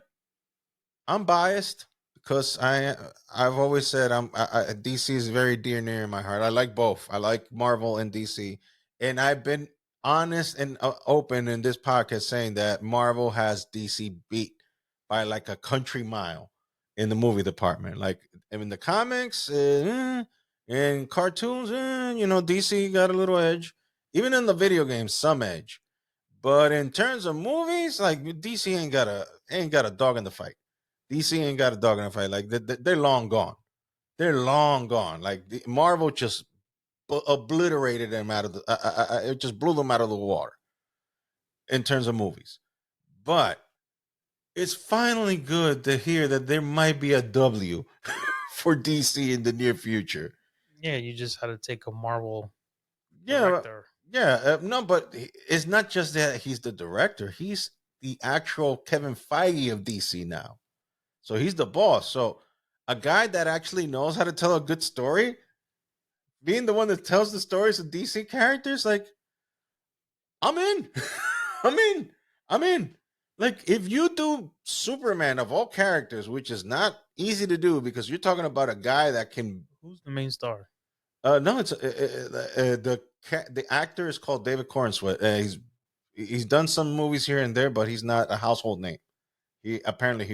I'm biased because I've always said DC is very dear near in my heart. I like both. I like Marvel and DC, and I've been honest and open in this podcast saying that Marvel has DC beat by like a country mile in the movie department. Like in the comics, in cartoons, DC got a little edge. Even in the video games, some edge. But in terms of movies, like DC ain't got a dog in the fight. DC ain't got a dog in the fight. Like they're long gone. They're long gone. Like Marvel just obliterated them out of the. It just blew them out of the water in terms of movies. But it's finally good to hear that there might be a W for DC in the near future. Yeah, you just had to take a Marvel director. Yeah, no, but it's not just that he's the director. He's the actual Kevin Feige of DC now. So he's the boss. So a guy that actually knows how to tell a good story, being the one that tells the stories of DC characters, like, I'm in. I'm in. I'm in. Like, if you do Superman of all characters, which is not easy to do because you're talking about a guy that can. Who's the main star? No, it's the actor is called David Corenswet. He's done some movies here and there, but he's not a household name. He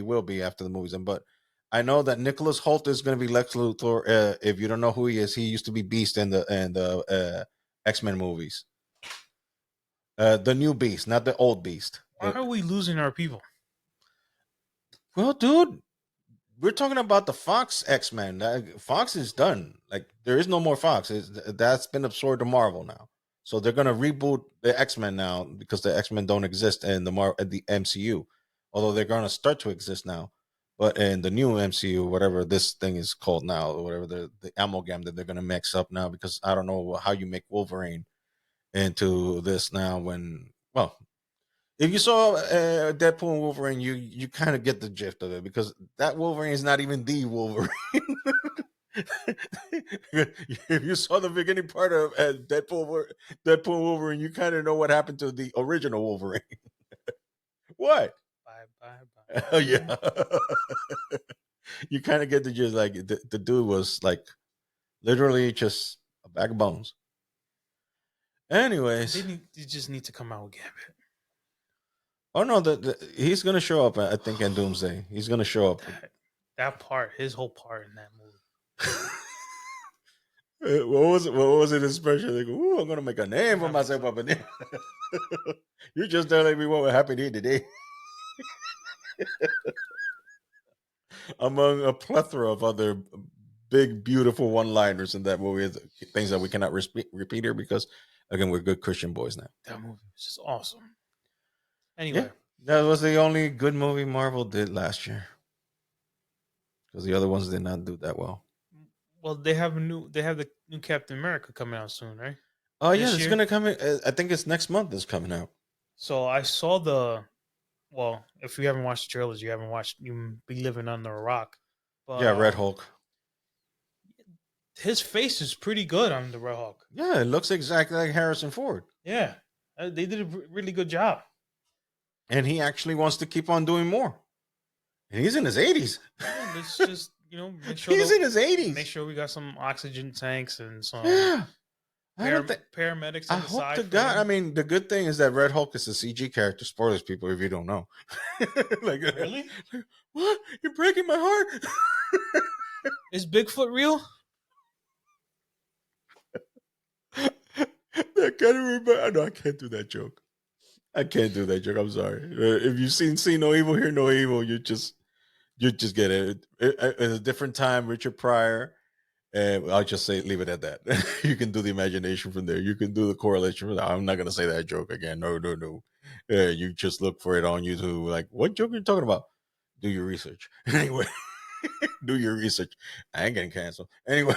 will be after the movies. But I know that Nicholas Hoult is going to be Lex Luthor. If you don't know who he is, he used to be Beast in the X-Men movies. The new Beast, not the old Beast. Why are we losing our people? Well, dude, we're talking about the Fox X-Men. Fox is done. Like, there is no more Fox. That's been absorbed to Marvel now. So they're going to reboot the X-Men now because the X-Men don't exist in the MCU. Although they're going to start to exist now. But in the new MCU, whatever this thing is called now, or whatever the amalgam that they're going to mix up now, because I don't know how you make Wolverine into this now if you saw Deadpool and Wolverine, you kind of get the gist of it because that Wolverine is not even the Wolverine. If you saw the beginning part of Deadpool and Wolverine, you kind of know what happened to the original Wolverine. What? Bye. Oh yeah. You kind of get the gist. Like the dude was like literally just a bag of bones. Anyways, they just need to come out with Gambit. Oh no, he's gonna show up. I think in Doomsday, he's gonna show up. That part, his whole part in that movie. What was it? What was it? Especially like, ooh, I'm gonna make a name for myself up in there. You just telling me what happened here today. Among a plethora of other big, beautiful one-liners in that movie, things that we cannot repeat here because, again, we're good Christian boys now. That movie was just awesome. Anyway, That was the only good movie Marvel did last year because the other ones did not do that well. Well, they have the new Captain America coming out soon, right? Oh yeah, This it's year. gonna come in. I think it's next month. It's coming out. So I saw the. Well, if you haven't watched the trailers, you haven't watched. You be living under a rock. But Yeah, Red Hulk. his face is pretty good on the Red Hulk. Yeah, it looks exactly like Harrison Ford, Yeah, they did a really good job. and he actually wants to keep on doing more. And he's in his 80s. Yeah, let's just make sure He's in his 80s. make sure we got some oxygen tanks and some Yeah, I don't think. paramedics I on the hope side to for God. him. I mean, the good thing is that Red Hulk is a CG character. Spoilers, people, if you don't know. like, Really? what? You're breaking my heart. Is Bigfoot real? I can't remember. No, I can't do that joke. I can't do that joke. I'm sorry. If you've seen "See No Evil, Hear No Evil," you just get it. At a different time, Richard Pryor. And I'll just say, leave it at that. You can do the imagination from there. You can do the correlation from there. I'm not gonna say that joke again. No, no, no. You just look for it on YouTube. Like, what joke are you talking about? Do your research. Anyway, do your research. I ain't getting canceled. Anyway,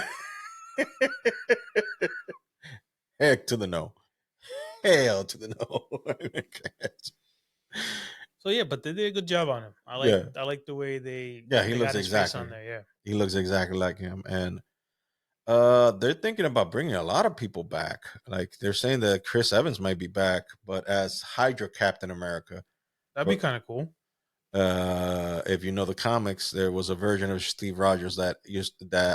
heck to the no. Hell to the no. So yeah, but they did a good job on him. Yeah. I like the way they Yeah, he got looks his face exactly. on there. Yeah, He looks exactly like him. And they're thinking about bringing a lot of people back. Like they're saying that Chris Evans might be back, but as Hydra Captain America. that'd be kind of cool. If you know the comics, there was a version of Steve Rogers that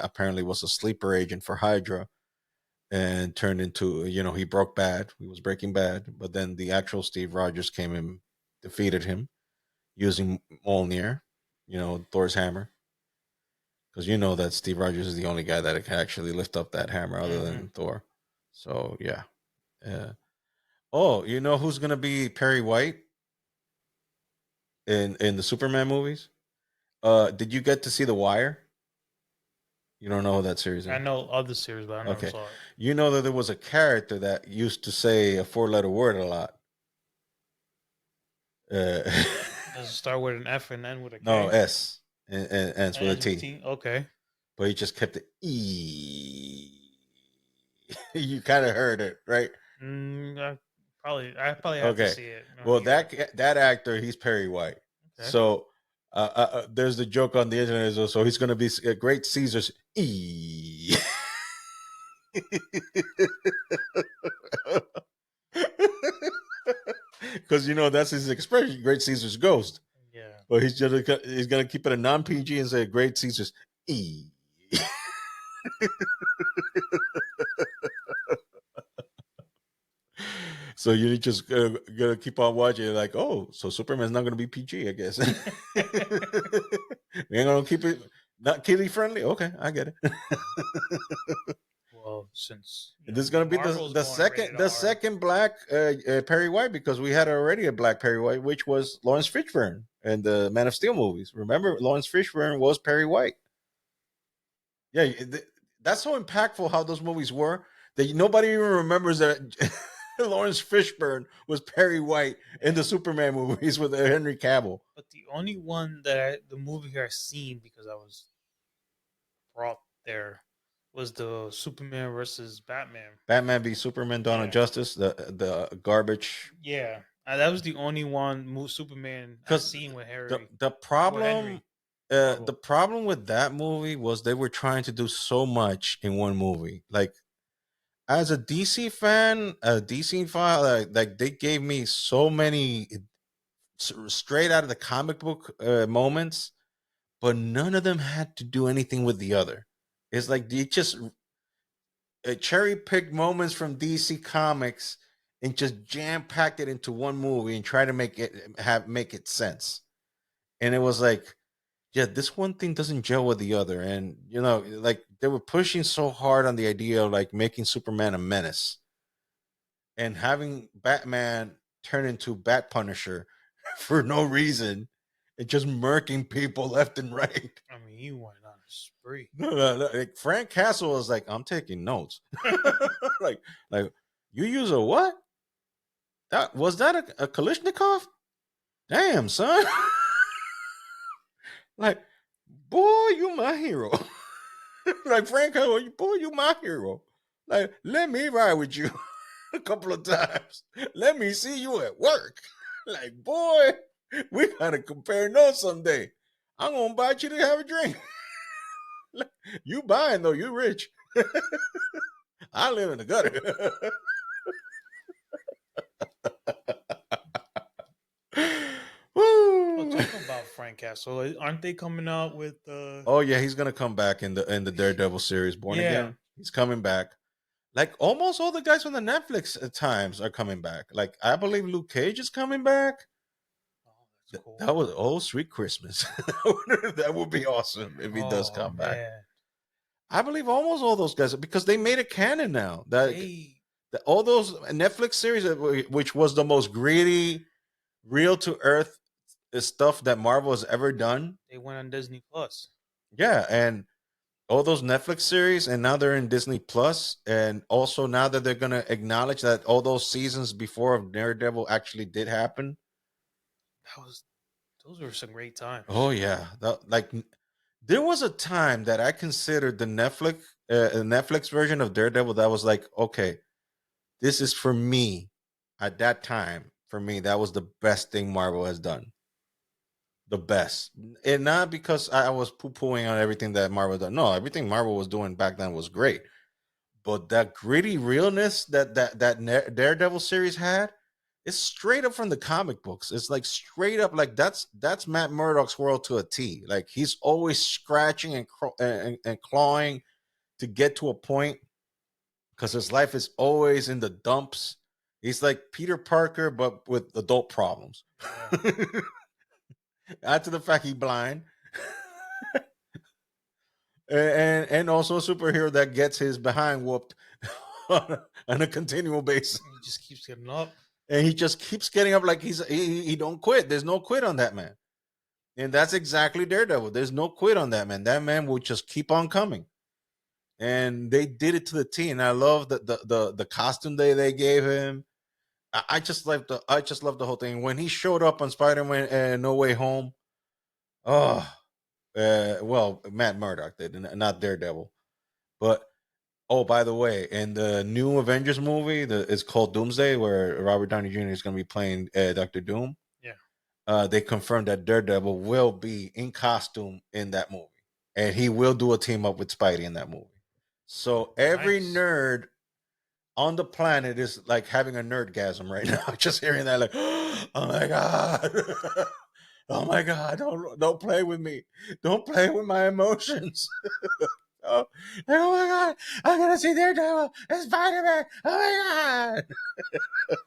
apparently was a sleeper agent for Hydra and turned into, he broke bad. He was breaking bad, but then the actual Steve Rogers came and defeated him using Mjolnir, Thor's hammer. Because you know that Steve Rogers is the only guy that can actually lift up that hammer other than Thor. So yeah. Oh, you know who's gonna be Perry White in the Superman movies? Did you get to see The Wire? You don't know that series, I huh? know other series, but I never Okay. saw it. You know that there was a character that used to say a four-letter word a lot. Uh, Does it start with an F and end with a K? no, S and ends with a Ends with T. T. Okay. But he just kept the E. You kind of heard it, right? I probably have to Okay. see it. Well, that actor, he's Perry White. Okay. So there's the joke on the internet as well. So he's going to be Great Caesar's E. Because that's his expression, Great Caesar's ghost. Yeah. But he's gonna keep it a non PG and say Great Caesar's E. So you just gonna keep on watching. You're like, oh, so Superman's not gonna be PG, I guess. We ain't gonna keep it not kiddie friendly. Okay, I get it. Well, since This is gonna be the second black Perry White, because we had already a black Perry White, which was Lawrence Fishburne in the Man of Steel movies. Remember, Lawrence Fishburne was Perry White. Yeah, that's so impactful how those movies were that nobody even remembers that Lawrence Fishburne was Perry White in the Superman movies with Henry Cavill. But the only one the movie here I seen because I was brought there was the Superman versus Batman. Batman v Superman: Dawn of Justice, the garbage. Yeah, that was the only one Superman I seen with Harry. The problem. The problem with that movie was they were trying to do so much in one movie. Like, as a DC fan, a DC file, like they gave me so many straight out of the comic book moments, but none of them had to do anything with the other. It's like they just cherry picked moments from DC Comics and just jam packed it into one movie and try to make it sense. And it was like, yeah, this one thing doesn't gel with the other. And, like they were pushing so hard on the idea of like making Superman a menace and having Batman turn into Bat Punisher for no reason and just murking people left and right. I mean, he went on a spree. No. Like Frank Castle was like, I'm taking notes. like, you use a what? Was that a Kalishnikov? Damn, son. Like, boy, you my hero. Like Frank, boy, you my hero. Like, let me ride with you a couple of times. Let me see you at work. Like, boy, we gotta compare notes someday. I'm gonna invite you to have a drink. You buying though, you rich. I live in the gutter. Oh, talking about Frank Castle, aren't they coming out with? Oh yeah, he's gonna come back in the Daredevil series, Born Again. He's coming back. Like almost all the guys from the Netflix times are coming back. Like I believe Luke Cage is coming back. Oh, that's cool. That was Sweet Christmas. That would be awesome if he does come back. I believe almost all those guys because they made it canon now. All those Netflix series, which was the most gritty, real to earth stuff that Marvel has ever done. They went on Disney Plus. Yeah, and all those Netflix series, and now they're in Disney Plus, and also now that they're gonna acknowledge that all those seasons before of Daredevil actually did happen. Those were some great times. Oh yeah, there was a time that I considered the Netflix version of Daredevil that was like, okay, this is for me. At that time, for me, that was the best thing Marvel has done. The best, and not because I was poo-pooing on everything that Marvel done. No, everything Marvel was doing back then was great, but that gritty realness that Daredevil series had, it's straight up from the comic books. It's like straight up, like that's Matt Murdock's world to a T. Like he's always scratching and clawing to get to a point because his life is always in the dumps. He's like Peter Parker, but with adult problems. Add to the fact he's blind. and also a superhero that gets his behind whooped on a continual basis. He just keeps getting up. And he just keeps getting up like he don't quit. There's no quit on that man. And that's exactly Daredevil. There's no quit on that man. That man will just keep on coming. And they did it to the T. And I love the costume they gave him. I just love the whole thing. When he showed up on Spider-Man No Way Home, well, Matt Murdock did, not Daredevil. But by the way, in the new Avengers movie, it's called Doomsday, where Robert Downey Jr. is going to be playing Doctor Doom. Yeah. They confirmed that Daredevil will be in costume in that movie, and he will do a team up with Spidey in that movie. So every nerd on the planet is like having a nerdgasm right now, just hearing that, like, oh my god. Oh my god, don't play with me. Don't play with my emotions. Oh my god, I'm gonna see Daredevil and Spider-Man. Oh my god.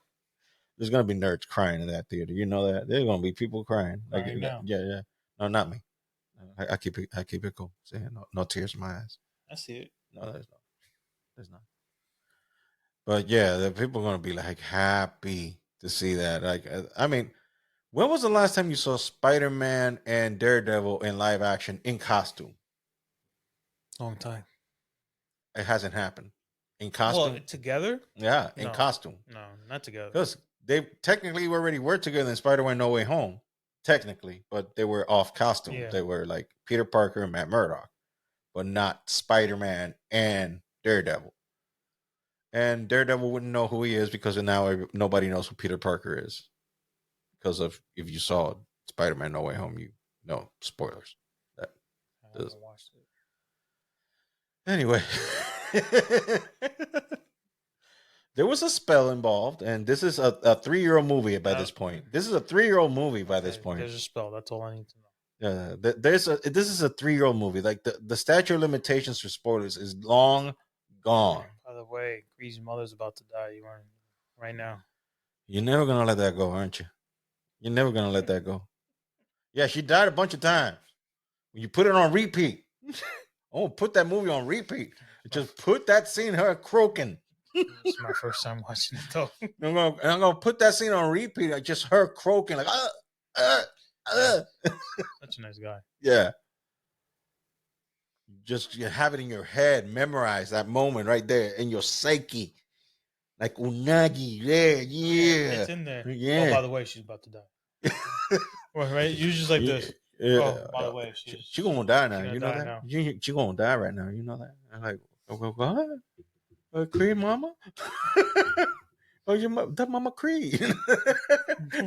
There's gonna be nerds crying in that theater. You know that. There's gonna be people crying. Like yeah. No, not me. I keep it cool. See, no tears in my eyes. I see it. No, there's not. But yeah, the people are gonna be like happy to see that. Like I mean, when was the last time you saw Spider-Man and Daredevil in live action in costume? Long time. It hasn't happened. In costume? Well, together? Yeah, in costume. No, not together. Because they technically already were together in Spider-Man No Way Home. Technically, but they were off costume. Yeah. They were like Peter Parker and Matt Murdock, but not Spider-Man and Daredevil. And Daredevil wouldn't know who he is because now nobody knows who Peter Parker is. Because of, if you saw Spider-Man No Way Home, you know, spoilers. I haven't watched it. Anyway. There was a spell involved, and this is a 3-year-old movie by this point. This is a 3-year-old movie by this point. There's a spell. That's all I need to know. Yeah, this is a 3-year-old movie. Like the statute of limitations for spoilers is long gone. By the way, Greasy's mother's about to die. You aren't right now. You're never gonna let that go, aren't you? You're never gonna let that go. Yeah, she died a bunch of times. You put it on repeat. Oh, put that movie on repeat. Just put that scene, her croaking. It's my first time watching it though. I'm gonna put that scene on repeat. Like just her croaking, like Such a nice guy. Yeah. Just you have it in your head, memorize that moment right there in your psyche, like unagi. Yeah. It's in there. Yeah. Oh, by the way, she's about to die. Well, right? You just like this. Yeah. Oh, by the way, she gonna die now. You know that? Now. She gonna die right now. You know that? I'm like, what? Creed mama? Oh, that Mama Creed.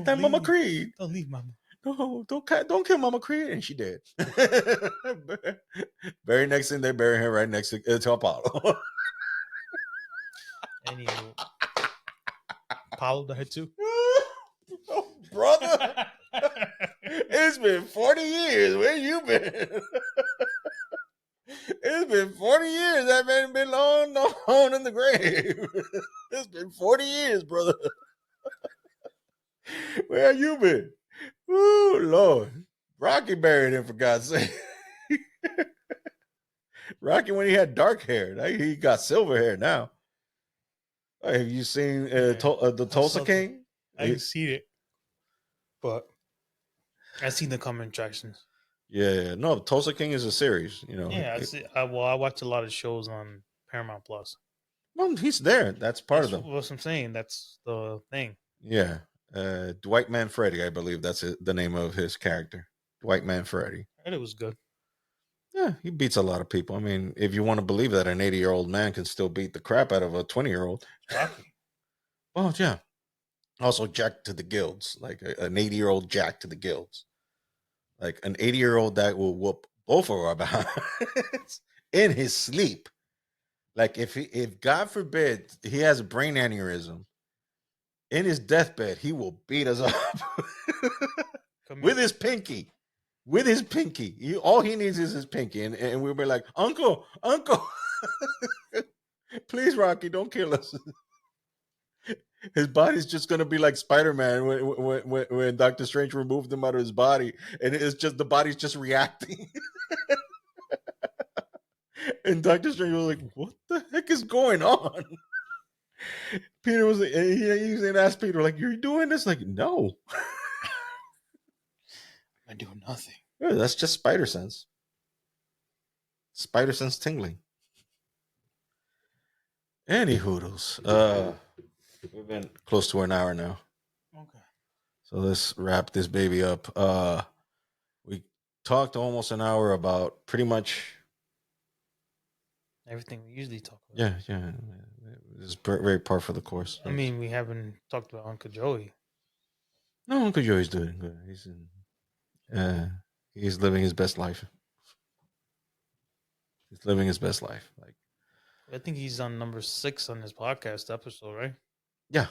That Mama Creed. Don't leave, Mama. No, don't kill Mama Creed. And she did. Very next thing, they bury her right next to Apollo. Anywho, Apollo died too. Oh, brother. It's been 40 years. Where you been? It's been 40 years. That man been long in the grave. It's been 40 years, brother. Where you been? Ooh, Lord. Rocky buried him, for God's sake. Rocky, when he had dark hair, he got silver hair now. Have you seen the Tulsa King? I didn't see it, but I've seen the common attractions. Yeah, no, Tulsa King is a series. Yeah, I see. I watch a lot of shows on Paramount Plus. Well, he's there. That's part of them. What I'm saying. That's the thing. Yeah, Dwight Manfredi, I believe that's the name of his character. Dwight Manfredi. I heard it was good. Yeah, he beats a lot of people. I mean, if you want to believe that an 80-year-old man can still beat the crap out of a 20-year-old. Well, yeah. Also, jack to the gills, like an 80-year-old jack to the gills. Like an 80-year-old that will whoop both of our behinds in his sleep. Like if God forbid he has a brain aneurysm, in his deathbed, he will beat us up with his pinky. With his pinky. All he needs is his pinky. And we'll be like, Uncle, please, Rocky, don't kill us. His body's just going to be like Spider-Man when Doctor Strange removed him out of his body. And it's just, the body's just reacting. And Doctor Strange was like, what the heck is going on? Peter was like, he even asked Peter, like, you're doing this? Like, no. I do nothing. Yeah, that's just spider sense. Spider sense tingling. Any hoodles. We've been close to an hour now. Okay. So let's wrap this baby up. We talked almost an hour about pretty much everything we usually talk about. Yeah. It's very par for the course. I mean, we haven't talked about Uncle Joey. No, Uncle Joey's doing good. He's living his best life. He's living his best life. Like, I think he's on number 6 on his podcast episode, right? Yeah.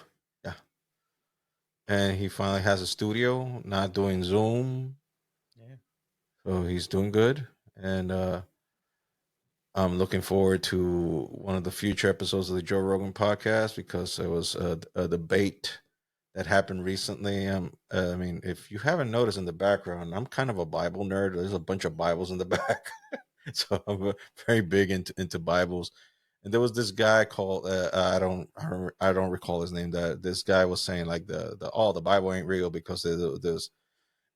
And he finally has a studio, not doing Zoom. Yeah. So he's doing good. And I'm looking forward to one of the future episodes of the Joe Rogan podcast, because there was a debate that happened recently. I mean, if you haven't noticed in the background, I'm kind of a Bible nerd. There's a bunch of Bibles in the back. So I'm very big into Bibles. And there was this guy called I don't recall his name. That this guy was saying like the Bible ain't real because there's,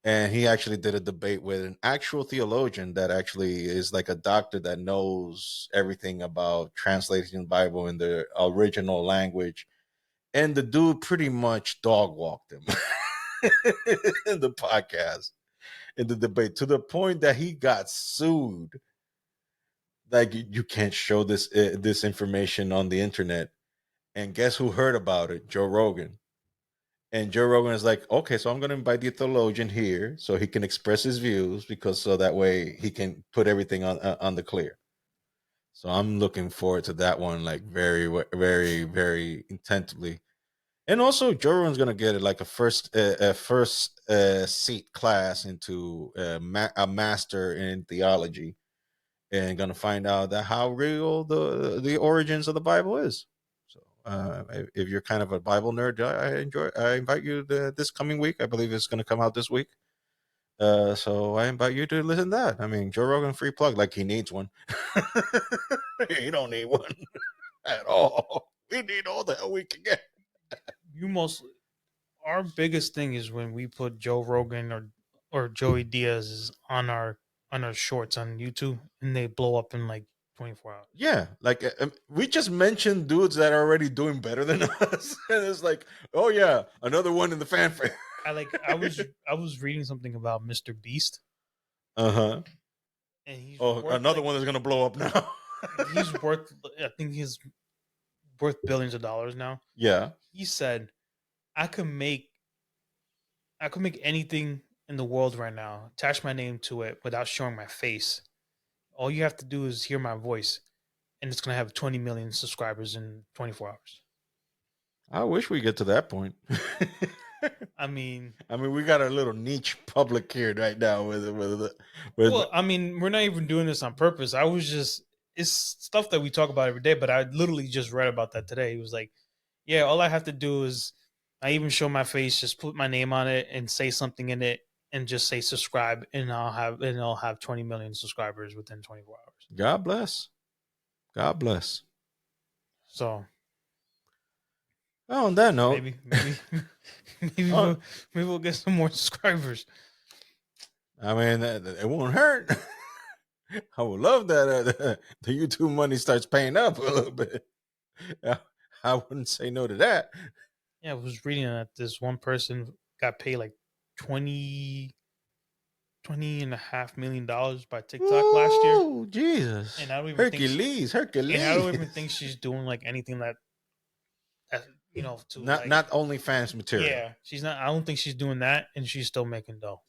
and he actually did a debate with an actual theologian that actually is like a doctor that knows everything about translating the Bible in the original language. And the dude pretty much dog walked him in the podcast, in the debate, to the point that he got sued. Like, you can't show this information on the internet. And guess who heard about it? Joe Rogan. And Joe Rogan is like, okay, so I'm going to invite the theologian here so he can express his views, because so that way he can put everything on the clear. So I'm looking forward to that one, like very, very, very intensively. And also, Joe Rogan's going to get like a first seat class into a master in theology, and going to find out that how real the origins of the Bible is. So if you're kind of a Bible nerd, I invite you this coming week. I believe it's going to come out this week. So I invite you to listen to that. I mean, Joe Rogan free plug, like he needs one. He don't need one at all. We need all the hell we can get. Our biggest thing is when we put Joe Rogan or Joey Diaz on our shorts on YouTube, and they blow up in like 24 hours. Yeah, like we just mentioned dudes that are already doing better than us, and it's like, oh yeah, another one in the fanfare. I was reading something about Mr. Beast. And he's another one is gonna blow up now. He's worth. I think he's worth billions of dollars now. Yeah. He said, I could make anything in the world right now, attach my name to it without showing my face. All you have to do is hear my voice, and it's gonna have 20 million subscribers in 24 hours. I wish we get to that point. I mean, we got a little niche public here right now with. Well, I mean, we're not even doing this on purpose. It's stuff that we talk about every day, but I literally just read about that today. He was like, yeah, all I have to do is I even show my face, just put my name on it and say something in it and just say subscribe and I'll have 20 million subscribers within 24 hours. God bless. God bless. So, on that note, maybe we'll get some more subscribers. I mean, it won't hurt. I would love that the YouTube money starts paying up a little bit. I wouldn't say no to that. Yeah, I was reading that this one person got paid like 20 and a half $1 million by TikTok last year. Oh, Jesus. And I don't even Hercules. And I don't even think she's doing like anything that to not OnlyFans material. Yeah, she's not. I don't think she's doing that, and she's still making dough.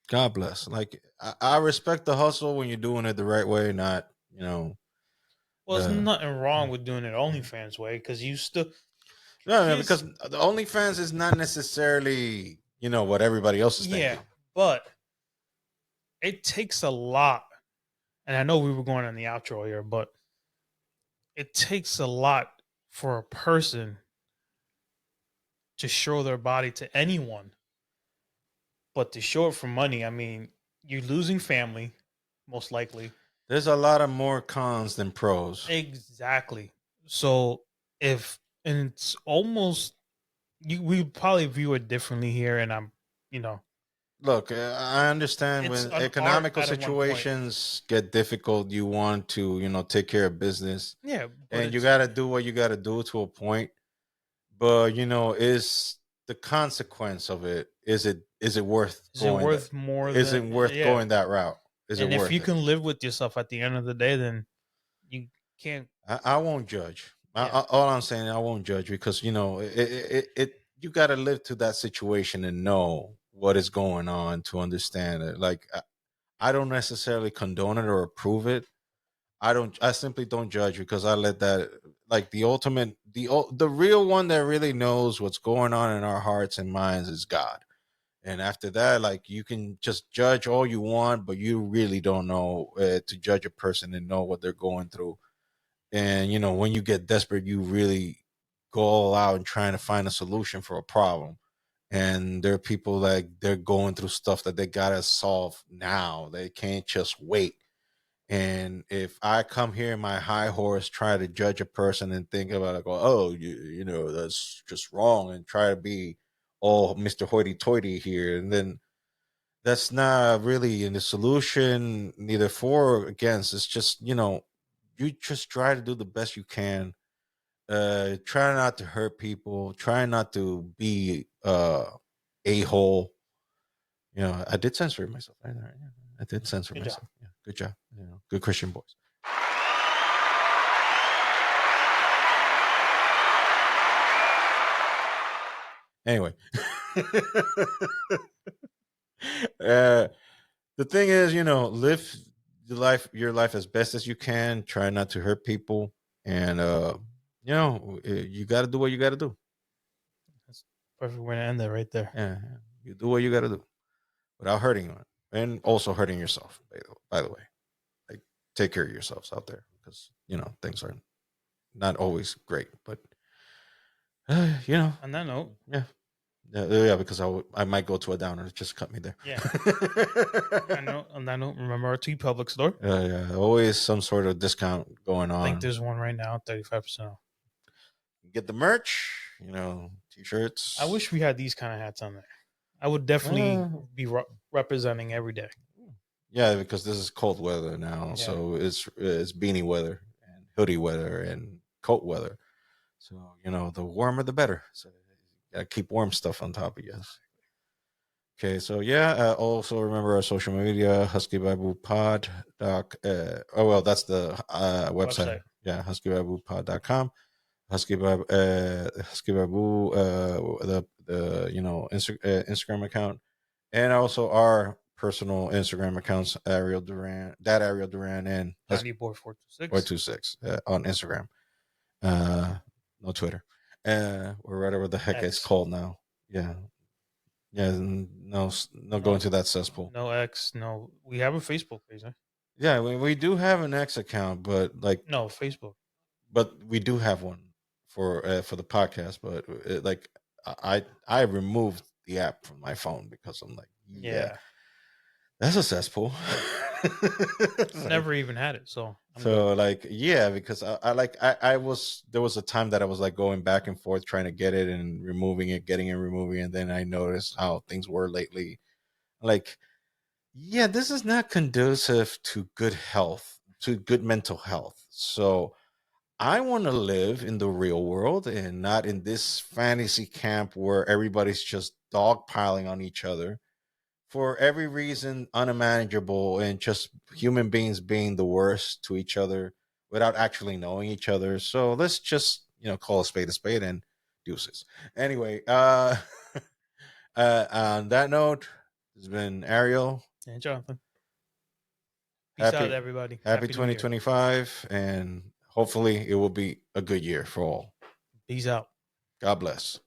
God bless. Like I respect the hustle when you're doing it the right way, not Well, there's nothing wrong with doing it OnlyFans way because you still. No, because the OnlyFans is not necessarily what everybody else is thinking. Yeah, but it takes a lot, and I know we were going on the outro here, but it takes a lot for a person to show their body to anyone. But to show it for money, I mean, you're losing family, most likely. There's a lot of more cons than pros. Exactly. So it's almost we probably view it differently here, and I'm. Look, I understand when economical situations get difficult, you want to, take care of business. Yeah. And you got to do what you got to do to a point. But, is the consequence of it, is it worth going? Is it worth more? Is it worth going that route? And if you can live with yourself at the end of the day, then you can't. I won't judge. All I'm saying, I won't judge because, you got to live to that situation and know what is going on to understand it. Like I don't necessarily condone it or approve it. I simply don't judge because I let that, like, the real one that really knows what's going on in our hearts and minds is God. And after that, like, you can just judge all you want, but you really don't know to judge a person and know what they're going through. And when you get desperate, you really go all out and trying to find a solution for a problem. And there are people like they're going through stuff that they gotta solve now. They can't just wait. And if I come here in my high horse, try to judge a person and think about it, go, oh, that's just wrong, and try to be all Mr. Hoity-toity here, and then that's not really in the solution, neither for or against. It's just you just try to do the best you can. Try not to hurt people. Try not to be a-hole. I did censor myself. Right? Yeah, I did censor myself. Yeah, good job. Good Christian boys. Anyway, the thing is, live your life as best as you can. Try not to hurt people, and you got to do what you got to do. That's perfect way to end that right there. Yeah, you do what you got to do without hurting anyone, and also hurting yourself. By the way, like, take care of yourselves out there because things are not always great. But on that note, yeah, because I might go to a downer. Just cut me there. Yeah. On that note, remember our TeePublic store? Yeah, always some sort of discount going on. I think there's one right now, 35% off. Get the merch, t-shirts. I wish we had these kind of hats on there. I would definitely be representing every day. Yeah, because this is cold weather now, so it's beanie weather and hoodie weather and coat weather. So the warmer the better. So you gotta keep warm stuff on top of you. Okay, so yeah, also remember our social media, Husky Bible Pod. That's the website. Yeah, huskybiblepod.com. Husky Bible, the Instagram account, and also our personal Instagram accounts, Ariel Duran, and Johnny Boy 426. 426 on Instagram. No Twitter. Or whatever the heck it's called now. Yeah. Yeah, no, going to that cesspool. No X, no. We have a Facebook page, huh? Yeah, we do have an X account, but no Facebook. But we do have one for the podcast. But I removed the app from my phone because I'm like, yeah. That's a cesspool. Never even had it, so because I was there was a time that I was like going back and forth trying to get it and removing it, getting it, removing it, and then I noticed how things were lately. Like, yeah, this is not conducive to good health, to good mental health. So I want to live in the real world and not in this fantasy camp where everybody's just dogpiling on each other for every reason unmanageable and just human beings being the worst to each other without actually knowing each other. So let's just, call a spade and deuces. Anyway, on that note, this has been Ariel and Jonathan. Peace out, everybody. Happy 2025, and hopefully it will be a good year for all. Peace out. God bless.